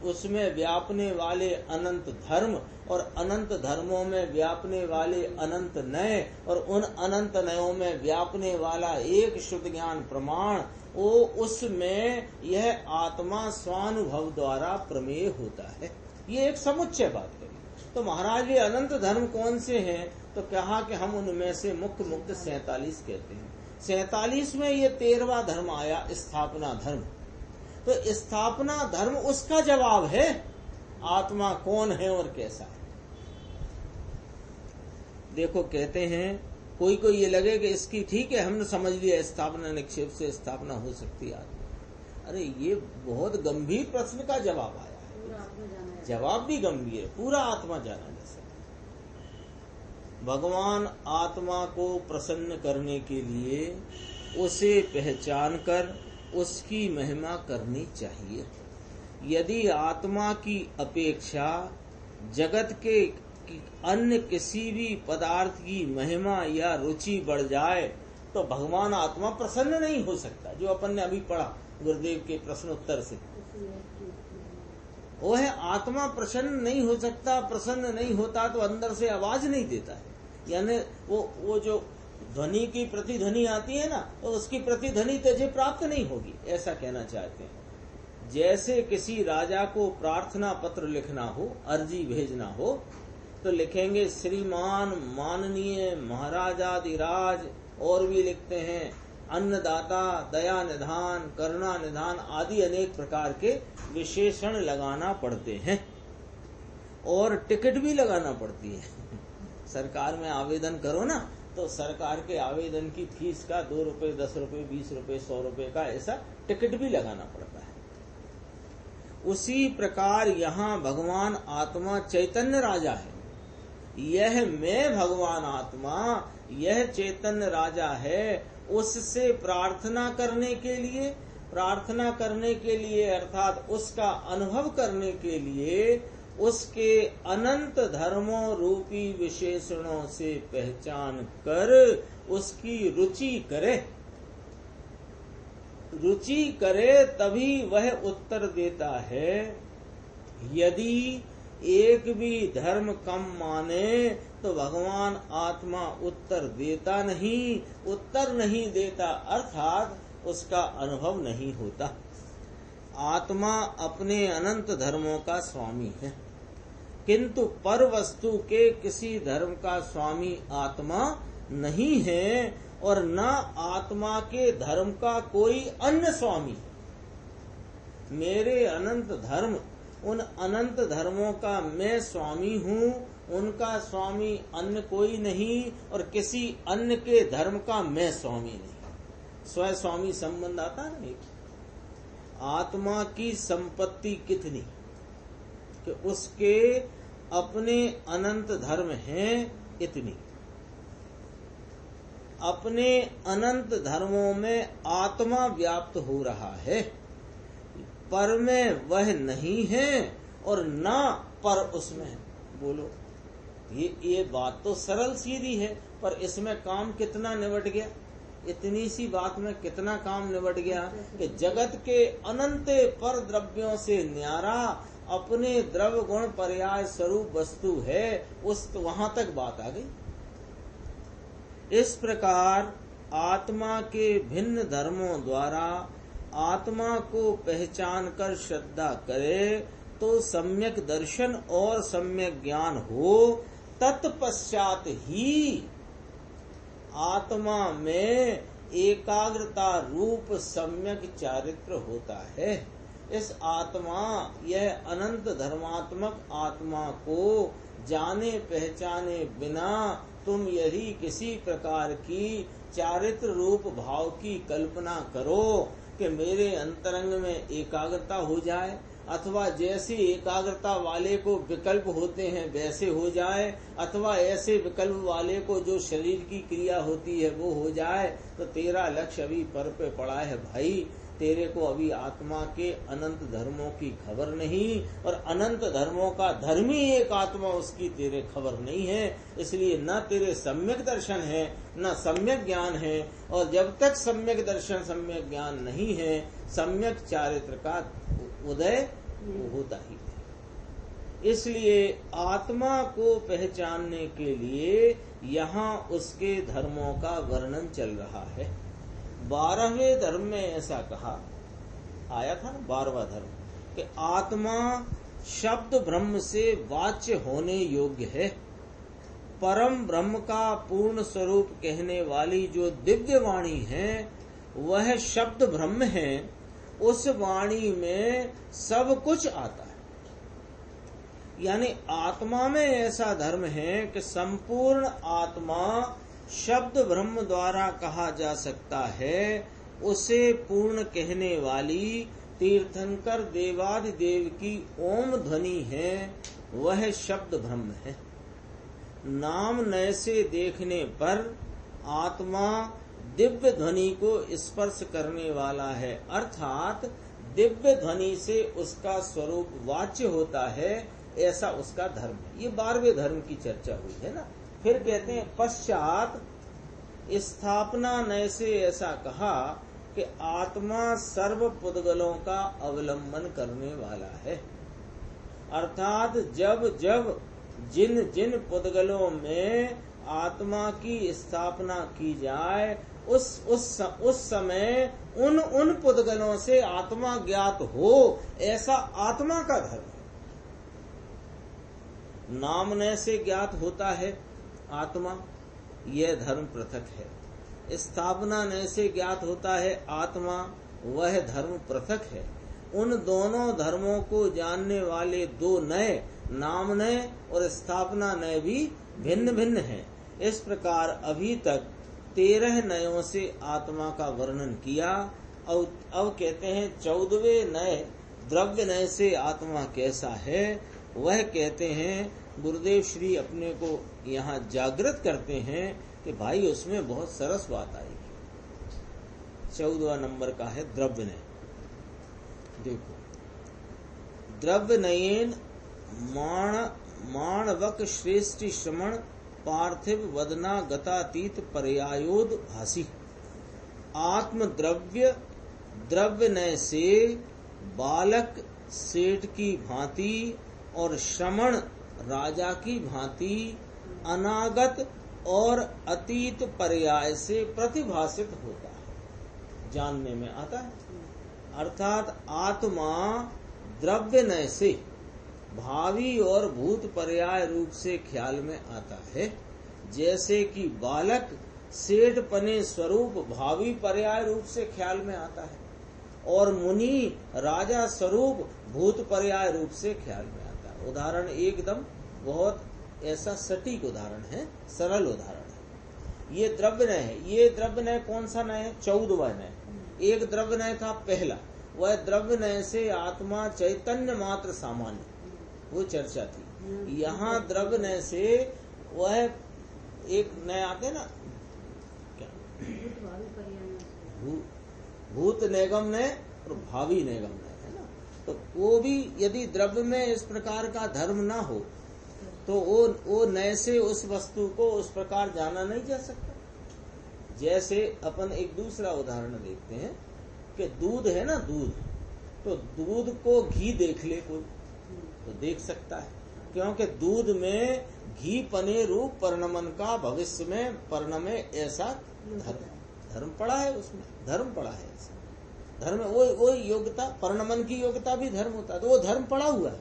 उसमें व्यापने वाले अनंत धर्म और अनंत धर्मों में व्यापने वाले अनंत नय और उन अनंत नयों में व्यापने वाला एक शुद्ध ज्ञान प्रमाण, वो उसमें यह आत्मा स्वानुभव द्वारा प्रमेय होता है। ये एक समुच्चय बात करी। तो महाराज ये अनंत धर्म कौन से हैं? तो कहा कि हम उनमें से मुक्त 47 कहते हैं। 47 में ये 13वां धर्म आया, स्थापना धर्म। तो स्थापना धर्म उसका जवाब है, आत्मा कौन है और कैसा है। देखो कहते हैं कोई ये लगे कि इसकी ठीक है, हमने समझ लिया स्थापना निक्षेप से स्थापना हो सकती है आत्मा। अरे ये बहुत गंभीर प्रश्न का जवाब आया है। जवाब भी गंभीर है, पूरा आत्मा जाना जा सकता। भगवान आत्मा को प्रसन्न करने के लिए उसे पहचान कर उसकी महिमा करनी चाहिए। यदि आत्मा की अपेक्षा जगत के अन्य किसी भी पदार्थ की महिमा या रुचि बढ़ जाए तो भगवान आत्मा प्रसन्न नहीं हो सकता। जो अपन ने अभी पढ़ा गुरुदेव के प्रश्नोत्तर से, वो है आत्मा प्रसन्न नहीं हो सकता। प्रसन्न नहीं होता तो अंदर से आवाज नहीं देता है, यानी वो जो ध्वनि की प्रतिध्वनि आती है ना, तो उसकी प्रतिध्वनि तुझे प्राप्त नहीं होगी, ऐसा कहना चाहते हैं। जैसे किसी राजा को प्रार्थना पत्र लिखना हो, अर्जी भेजना हो, तो लिखेंगे श्रीमान माननीय महाराजाधिराज, और भी लिखते हैं अन्नदाता, दया निधान, करुणा निधान आदि अनेक प्रकार के विशेषण लगाना पड़ते हैं और टिकट भी लगाना पड़ती है। सरकार में आवेदन करो ना, तो सरकार के आवेदन की फीस का 2 रुपए, 10 रुपए, 20 रुपए, 100 रुपए का ऐसा टिकट भी लगाना पड़ता है। उसी प्रकार यहाँ भगवान आत्मा चैतन्य राजा है। यह मैं भगवान आत्मा, यह चैतन्य राजा है। उससे प्रार्थना करने के लिए अर्थात उसका अनुभव करने के लिए उसके अनंत धर्मों रूपी विशेषणों से पहचान कर उसकी रुचि करे तभी वह उत्तर देता है। यदि एक भी धर्म कम माने तो भगवान आत्मा उत्तर नहीं देता, अर्थात उसका अनुभव नहीं होता। आत्मा अपने अनंत धर्मों का स्वामी है, किंतु पर वस्तु के किसी धर्म का स्वामी आत्मा नहीं है और न आत्मा के धर्म का कोई अन्य स्वामी। मेरे अनंत धर्म, उन अनंत धर्मों का मैं स्वामी हूँ, उनका स्वामी अन्य कोई नहीं और किसी अन्य के धर्म का मैं स्वामी नहीं। स्वयं स्वामी संबंध आता है ना। आत्मा की संपत्ति कितनी कि उसके अपने अनंत धर्म हैं, इतनी। अपने अनंत धर्मों में आत्मा व्याप्त हो रहा है, पर में वह नहीं है और ना पर उसमें। बोलो, ये बात तो सरल सीधी है, पर इसमें काम कितना निबट गया। इतनी सी बात में कितना काम निबट गया कि जगत के अनंत पर द्रव्यों से न्यारा अपने द्रव्य गुण पर्याय स्वरूप वस्तु है, वहां तक बात आ गई। इस प्रकार आत्मा के भिन्न धर्मों द्वारा आत्मा को पहचान कर श्रद्धा करे तो सम्यक दर्शन और सम्यक ज्ञान हो। तत्पश्चात ही आत्मा में एकाग्रता रूप सम्यक चारित्र होता है। इस आत्मा, यह अनंत धर्मात्मक आत्मा को जाने पहचाने बिना तुम यदि किसी प्रकार की चारित्र रूप भाव की कल्पना करो कि मेरे अंतरंग में एकाग्रता हो जाए, अथवा जैसे एकाग्रता वाले को विकल्प होते हैं वैसे हो जाए, अथवा ऐसे विकल्प वाले को जो शरीर की क्रिया होती है वो हो जाए, तो तेरा लक्ष्य अभी पर पे पड़ा है भाई। तेरे को अभी आत्मा के अनंत धर्मों की खबर नहीं, और अनंत धर्मों का धर्मी एक आत्मा, उसकी तेरे खबर नहीं है। इसलिए न तेरे सम्यक दर्शन है न सम्यक ज्ञान है, और जब तक सम्यक दर्शन सम्यक ज्ञान नहीं है, सम्यक चारित्र का उदय होता ही है। इसलिए आत्मा को पहचानने के लिए यहाँ उसके धर्मों का वर्णन चल रहा है। 12वें धर्म में ऐसा कहा आया था ना, 12वां धर्म कि आत्मा शब्द ब्रह्म से वाच्य होने योग्य है। परम ब्रह्म का पूर्ण स्वरूप कहने वाली जो दिव्य वाणी है वह शब्द ब्रह्म है। उस वाणी में सब कुछ आता है। यानी आत्मा में ऐसा धर्म है कि संपूर्ण आत्मा शब्द ब्रह्म द्वारा कहा जा सकता है। उसे पूर्ण कहने वाली तीर्थंकर देवादिदेव की ओम ध्वनि है, वह शब्द ब्रह्म है। नाम नय से देखने पर आत्मा दिव्य ध्वनि को स्पर्श करने वाला है, अर्थात दिव्य ध्वनि से उसका स्वरूप वाच्य होता है, ऐसा उसका धर्म है। ये 12वें धर्म की चर्चा हुई है ना। फिर कहते हैं पश्चात स्थापना नय से ऐसा कहा कि आत्मा सर्व पुद्गलों का अवलंबन करने वाला है, अर्थात जब जब जिन जिन पुद्गलों में आत्मा की स्थापना की जाए उस समय उन पुद्गलों से आत्मा ज्ञात हो, ऐसा आत्मा का धर्म है। नाम नय से ज्ञात होता है आत्मा, यह धर्म पृथक है। स्थापना नय से ज्ञात होता है आत्मा, वह धर्म पृथक है। उन दोनों धर्मों को जानने वाले दो नय, नाम नय और स्थापना नय भी भिन्न भिन्न हैं। इस प्रकार अभी तक 13 नयों से आत्मा का वर्णन किया। अब कहते हैं 14वें नय द्रव्य नय से आत्मा कैसा है, वह कहते हैं गुरुदेव श्री अपने को यहाँ जागृत करते हैं कि भाई उसमें बहुत सरस बात आएगी। 14वां नंबर का है द्रव्य नय। देखो, द्रव्य नयेन माणवक श्रेष्ठ श्रमण पार्थिव वदना गतातीत पर्यायोद भासी। आत्म द्रव्य नय से बालक सेठ की भांति और श्रमण राजा की भांति अनागत और अतीत पर्याय से प्रतिभासित होता है, जानने में आता है। अर्थात आत्मा द्रव्य नय से भावी और भूत पर्याय रूप से ख्याल में आता है, जैसे कि बालक सेठ पने स्वरूप भावी पर्याय रूप से ख्याल में आता है और मुनि राजा स्वरूप भूत पर्याय रूप से ख्याल में आता है। उदाहरण एकदम बहुत ऐसा सटीक उदाहरण है, सरल उदाहरण है। ये द्रव्य नय है। ये द्रव्य नय कौन सा नय है? 14वां नय। एक द्रव्य नय था पहला, वह द्रव्य नय से आत्मा चैतन्य मात्र सामान्य, वो चर्चा थी। यहाँ द्रव्य नय से वह एक नय आते ना, क्या भूत निगम नय और भावी निगम नय है ना। तो वो भी यदि द्रव्य में इस प्रकार का धर्म ना हो तो वो नय से उस वस्तु को उस प्रकार जाना नहीं जा सकता। जैसे अपन एक दूसरा उदाहरण देखते हैं कि दूध है ना, दूध, तो दूध को घी देख ले कोई तो देख सकता है, क्योंकि दूध में घी पने रूप परिणमन का भविष्य में परिणमे ऐसा धर्म पड़ा है, उसमें धर्म पड़ा है। ऐसा धर्म वो योग्यता, परिणमन की योग्यता भी धर्म होता है, तो वो धर्म पड़ा हुआ है।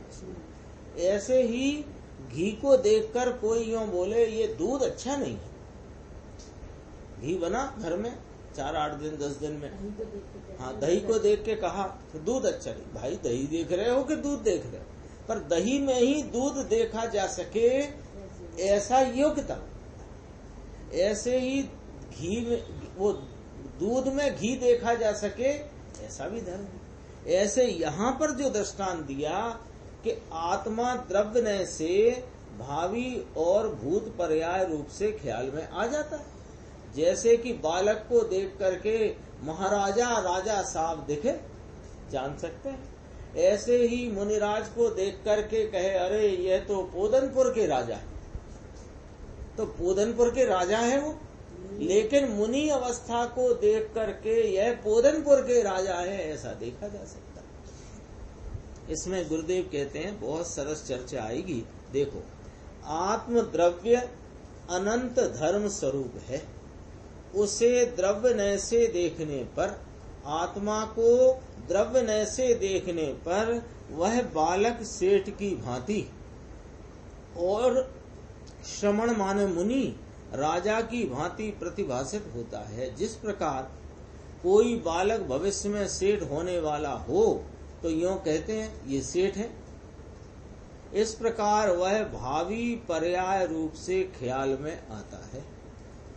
ऐसे ही घी को देखकर कोई यूं बोले ये दूध अच्छा नहीं है, घी बना घर में 4-8 दिन 10 दिन में, हाँ दही को देख के कहा तो दूध अच्छा नहीं। भाई दही देख रहे हो कि दूध देख रहे हो, पर दही में ही दूध देखा जा सके ऐसा योग्यता। ऐसे ही घी में, वो दूध में घी देखा जा सके ऐसा भी धर्म है। ऐसे यहाँ पर जो दृष्टांत दिया कि आत्मा द्रव्य नय से भावी और भूत पर्याय रूप से ख्याल में आ जाता है। जैसे कि बालक को देख करके महाराजा राजा साहब दिखे, जान सकते हैं। ऐसे ही मुनिराज को देख करके कहे अरे यह तो पोदनपुर के राजा है, तो पोदनपुर के राजा है वो, लेकिन मुनि अवस्था को देख करके यह पोदनपुर के राजा है ऐसा देखा जा सकता है। इसमें गुरुदेव कहते हैं बहुत सरस चर्चा आएगी। देखो, आत्म द्रव्य अनंत धर्म स्वरूप है। उसे द्रव्य नय से देखने पर, आत्मा को द्रव्य नय से देखने पर वह बालक सेठ की भांति और श्रमण माने मुनि राजा की भांति प्रतिभासित होता है। जिस प्रकार कोई बालक भविष्य में सेठ होने वाला हो तो यूं कहते हैं ये सेठ है, इस प्रकार वह भावी पर्याय रूप से ख्याल में आता है।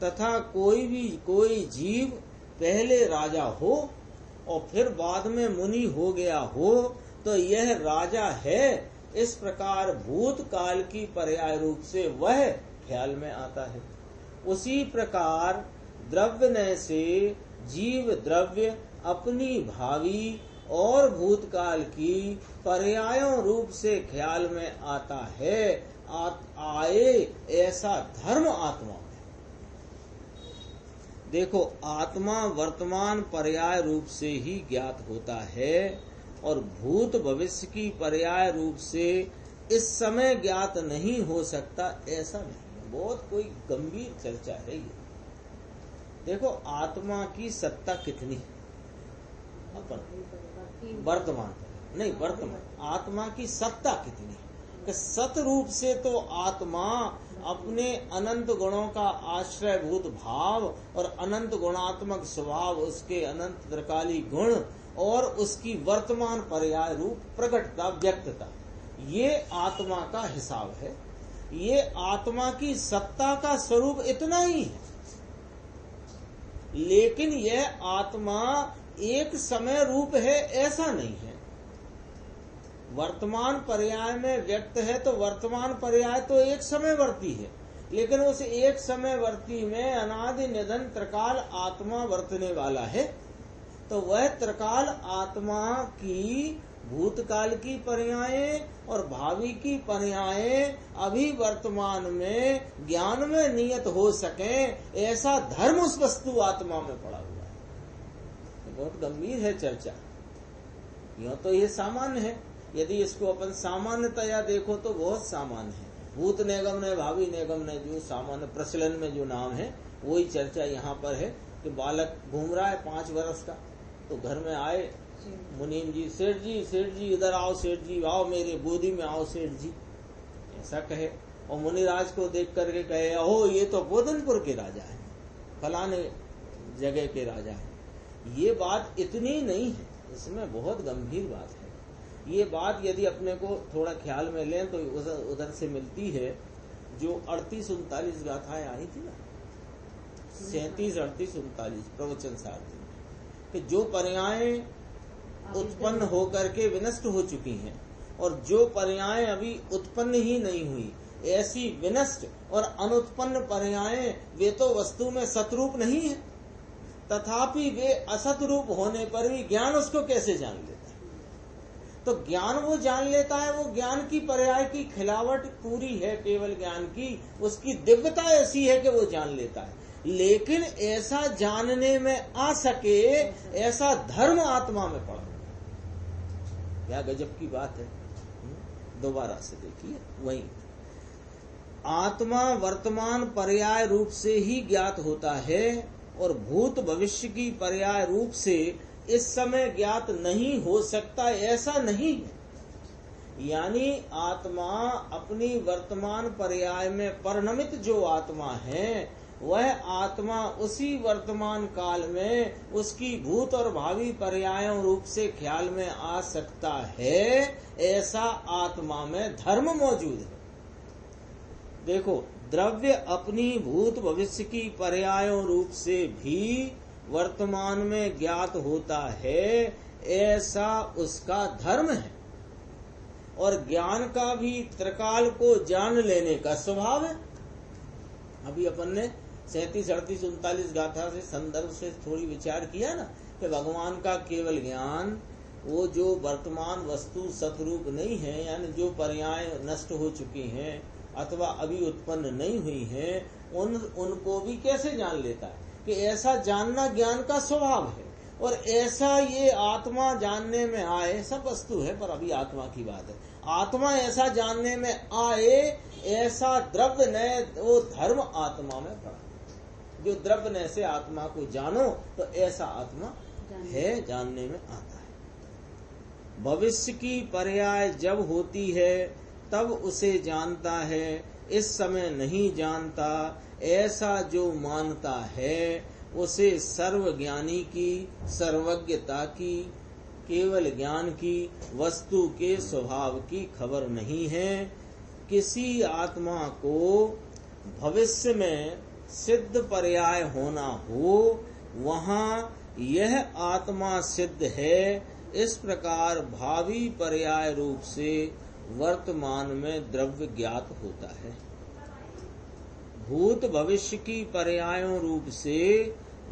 तथा कोई जीव पहले राजा हो और फिर बाद में मुनि हो गया हो तो यह राजा है, इस प्रकार भूतकाल की पर्याय रूप से वह ख्याल में आता है। उसी प्रकार द्रव्य नय से जीव द्रव्य अपनी भावी और भूतकाल की पर्यायों रूप से ख्याल में आता है। आए ऐसा धर्म आत्मा में। देखो, आत्मा वर्तमान पर्याय रूप से ही ज्ञात होता है और भूत भविष्य की पर्याय रूप से इस समय ज्ञात नहीं हो सकता, ऐसा नहीं। बहुत कोई गंभीर चर्चा है ये। देखो, आत्मा की सत्ता कितनी है अपन वर्तमान नहीं, वर्तमान आत्मा की सत्ता कितनी है कि सत रूप से तो आत्मा अपने अनंत गुणों का आश्रयभूत भाव और अनंत गुणात्मक स्वभाव, उसके अनंत त्रिकाली गुण और उसकी वर्तमान पर्याय रूप प्रकटता व्यक्तता, ये आत्मा का हिसाब है। ये आत्मा की सत्ता का स्वरूप इतना ही है। लेकिन यह आत्मा एक समय रूप है ऐसा नहीं है। वर्तमान पर्याय में व्यक्त है तो वर्तमान पर्याय तो एक समय वर्ती है, लेकिन उस एक समय वर्ती में अनादि निधन त्रिकाल आत्मा वर्तने वाला है। तो वह त्रिकाल आत्मा की भूतकाल की पर्यायें और भावी की पर्यायें अभी वर्तमान में ज्ञान में नियत हो सके, ऐसा धर्म उस वस्तु आत्मा में पड़ा हुआ है। बहुत गंभीर है चर्चा। यूं तो ये सामान्य है, यदि इसको अपन सामान्यतया देखो तो बहुत सामान्य है। भूत निगम ने भावी निगम ने जो सामान्य प्रचलन में जो नाम है वही चर्चा यहाँ पर है कि बालक घूम रहा है 5 वर्ष का, तो घर में आए मुनीम जी, सेठ जी इधर आओ, सेठ जी आओ, मेरे गोदी में आओ सेठ जी, ऐसा कहे। और मुनिराज को देख करके कहे, ओहो ये तो बोधनपुर के राजा है, फलाने जगह के राजा है। ये बात इतनी नहीं है, इसमें बहुत गंभीर बात है। ये बात यदि अपने को थोड़ा ख्याल में लें तो उधर से मिलती है जो 38-39 गाथाएं आई थी ना, 37, 38, 39 प्रवचन सारथी, कि जो पर्यायें उत्पन्न होकर के विनष्ट हो चुकी हैं और जो पर्यायें अभी उत्पन्न ही नहीं हुई, ऐसी विनष्ट और अनुत्पन्न पर्यायें वे तो वस्तु में सतरूप नहीं है, तथापि वे असत रूप होने पर भी ज्ञान उसको कैसे जान लेता है। तो ज्ञान वो जान लेता है, वो ज्ञान की पर्याय की खिलावट पूरी है केवल ज्ञान की, उसकी दिव्यता ऐसी है कि वो जान लेता है। लेकिन ऐसा जानने में आ सके ऐसा धर्म आत्मा में पड़ा, क्या गजब की बात है। दोबारा से देखिए, वही आत्मा वर्तमान पर्याय रूप से ही ज्ञात होता है और भूत भविष्य की पर्याय रूप से इस समय ज्ञात नहीं हो सकता, ऐसा नहीं है। यानी आत्मा अपनी वर्तमान पर्याय में परिणमित जो आत्मा है, वह आत्मा उसी वर्तमान काल में उसकी भूत और भावी पर्यायों रूप से ख्याल में आ सकता है, ऐसा आत्मा में धर्म मौजूद है। देखो, द्रव्य अपनी भूत भविष्य की पर्यायों रूप से भी वर्तमान में ज्ञात होता है, ऐसा उसका धर्म है। और ज्ञान का भी त्रिकाल को जान लेने का स्वभाव है। अभी अपन ने 37, 38, 39 गाथा से संदर्भ से थोड़ी विचार किया ना कि भगवान का केवल ज्ञान, वो जो वर्तमान वस्तु सतरूप नहीं है, यानी जो पर्याय नष्ट हो चुकी हैं अथवा अभी उत्पन्न नहीं हुई हैं, उनको भी कैसे जान लेता है कि ऐसा जानना ज्ञान का स्वभाव है। और ऐसा ये आत्मा जानने में आए, सब वस्तु है पर अभी आत्मा की बात है, आत्मा ऐसा जानने में आए, ऐसा द्रव्य न वो धर्म आत्मा में पड़ा। जो द्रव्य न से आत्मा को जानो तो ऐसा आत्मा है, जानने में आता है। भविष्य की पर्याय जब होती है तब उसे जानता है, इस समय नहीं जानता। ऐसा जो मानता है उसे सर्वज्ञानी की, सर्वज्ञता की, केवल ज्ञान की, वस्तु के स्वभाव की खबर नहीं है। किसी आत्मा को भविष्य में सिद्ध पर्याय होना हो, वहाँ यह आत्मा सिद्ध है। इस प्रकार भावी पर्याय रूप से वर्तमान में द्रव्य ज्ञात होता है। भूत भविष्य की पर्यायों रूप से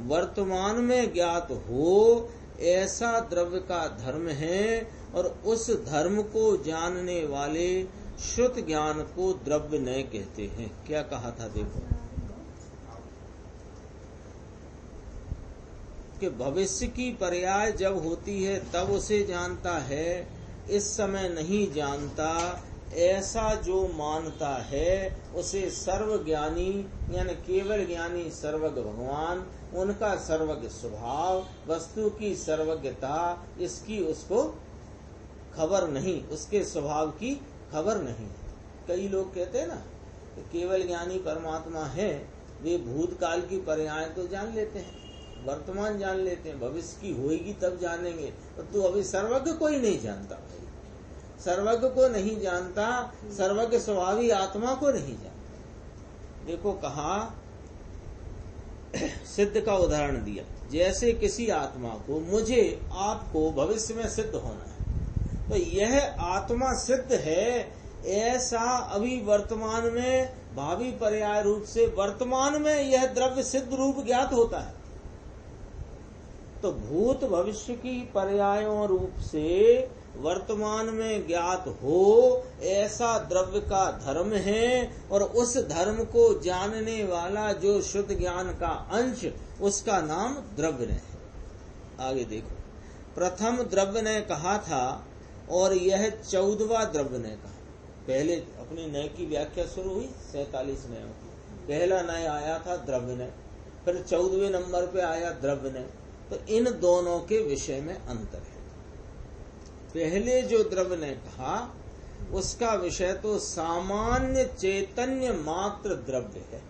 वर्तमान में ज्ञात हो, ऐसा द्रव्य का धर्म है, और उस धर्म को जानने वाले शुद्ध ज्ञान को द्रव्य न कहते हैं। क्या कहा था देखो, कि भविष्य की पर्याय जब होती है तब उसे जानता है, इस समय नहीं जानता। ऐसा जो मानता है उसे सर्वज्ञानी यानी केवल ज्ञानी सर्वज्ञ भगवान, उनका सर्वज्ञ स्वभाव, वस्तु की सर्वज्ञता, इसकी उसको खबर नहीं, उसके स्वभाव की खबर नहीं। कई लोग कहते हैं ना कि केवल ज्ञानी परमात्मा है, वे भूतकाल की पर्याय तो जान लेते हैं, वर्तमान जान लेते हैं, भविष्य की होएगी तब जानेंगे। तो तू अभी सर्वज्ञ को ही नहीं जानता भाई, सर्वज्ञ को नहीं जानता, सर्वज्ञ स्वभावी आत्मा को नहीं जानता। देखो कहा, सिद्ध का उदाहरण दिया, जैसे किसी आत्मा को, मुझे आपको भविष्य में सिद्ध होना है, तो यह आत्मा सिद्ध है, ऐसा अभी वर्तमान में भावी पर्याय रूप से वर्तमान में यह द्रव्य सिद्ध रूप ज्ञात होता है। तो भूत भविष्य की पर्यायों रूप से वर्तमान में ज्ञात हो, ऐसा द्रव्य का धर्म है, और उस धर्म को जानने वाला जो शुद्ध ज्ञान का अंश, उसका नाम द्रव्य है। आगे देखो, प्रथम द्रव्य ने कहा था और यह 14वां द्रव्य ने कहा। पहले अपनी नय की व्याख्या शुरू हुई 47 नयों की। पहला नय आया था द्रव्य ने, फिर 14वें नंबर पे आया द्रव्य ने। तो इन दोनों के विषय में अंतर है। पहले जो द्रव्य ने कहा उसका विषय तो सामान्य चैतन्य मात्र द्रव्य है,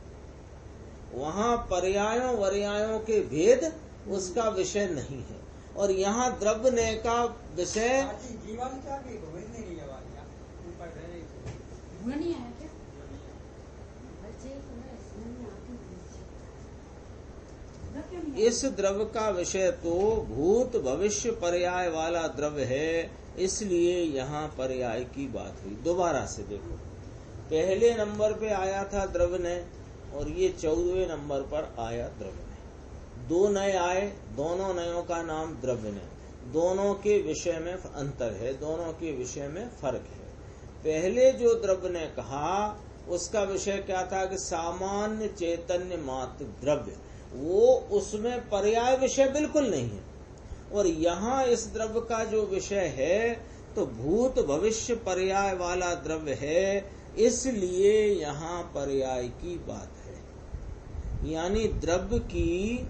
वहाँ पर्यायों वर्यायों के भेद उसका विषय नहीं है। और यहाँ द्रव्य ने का विषय इस द्रव्य का विषय तो भूत भविष्य पर्याय वाला द्रव्य है, इसलिए यहाँ पर्याय की बात हुई। दोबारा से देखो, पहले नंबर पे आया था द्रव्य ने, और ये 14वें नंबर पर आया द्रव्य ने। दो नए आए, दोनों नयों का नाम द्रव्य ने। दोनों के विषय में अंतर है, दोनों के विषय में फर्क है। पहले जो द्रव्य ने कहा उसका विषय क्या था कि सामान्य चैतन्य मात्र द्रव्य, वो उसमें पर्याय विषय बिल्कुल नहीं है। और यहाँ इस द्रव्य का जो विषय है तो भूत भविष्य पर्याय वाला द्रव्य है, इसलिए यहाँ पर्याय की बात है। यानी द्रव्य की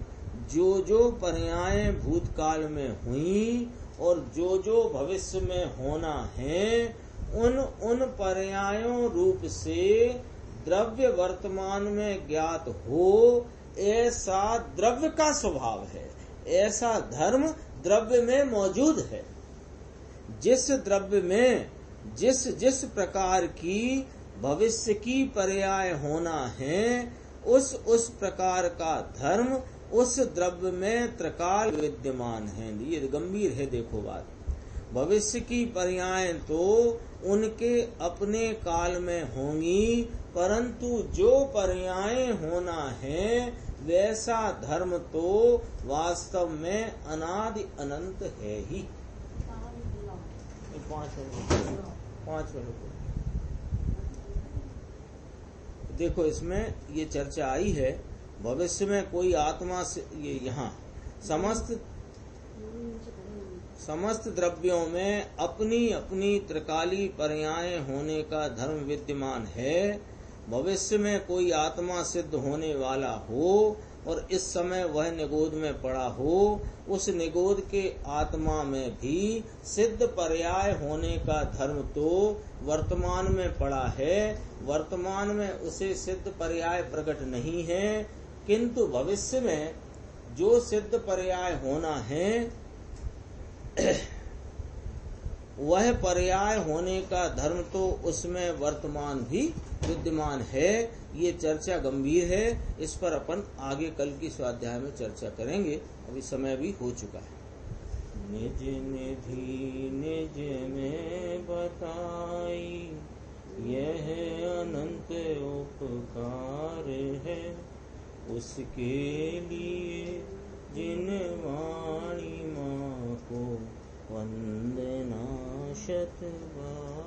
जो जो पर्याय भूतकाल में हुई और जो जो भविष्य में होना है, उन पर्यायों रूप से द्रव्य वर्तमान में ज्ञात हो, ऐसा द्रव्य का स्वभाव है, ऐसा धर्म द्रव्य में मौजूद है। जिस द्रव्य में जिस जिस प्रकार की भविष्य की पर्याय होना है, उस प्रकार का धर्म उस द्रव्य में त्रिकाल विद्यमान है। ये गंभीर है, देखो बात। भविष्य की पर्याय तो उनके अपने काल में होंगी, परंतु जो पर्याय होना है वैसा धर्म तो वास्तव में अनादि अनंत है ही। 5 मिनट देखो, इसमें ये चर्चा आई है, भविष्य में कोई आत्मा से, ये यहाँ समस्त समस्त द्रव्यों में अपनी अपनी त्रिकाली पर्याय होने का धर्म विद्यमान है। भविष्य में कोई आत्मा सिद्ध होने वाला हो और इस समय वह निगोद में पड़ा हो, उस निगोद के आत्मा में भी सिद्ध पर्याय होने का धर्म तो वर्तमान में पड़ा है। वर्तमान में उसे सिद्ध पर्याय प्रकट नहीं है, किंतु भविष्य में जो सिद्ध पर्याय होना है वह पर्याय होने का धर्म तो उसमें वर्तमान भी विद्यमान है। ये चर्चा गंभीर है, इस पर अपन आगे कल की स्वाध्याय में चर्चा करेंगे। अभी समय भी हो चुका है। निज निधि निज में बताई, यह अनंत उपकार है। उसके लिए जिन वाणी माँ को वंदना शत बार।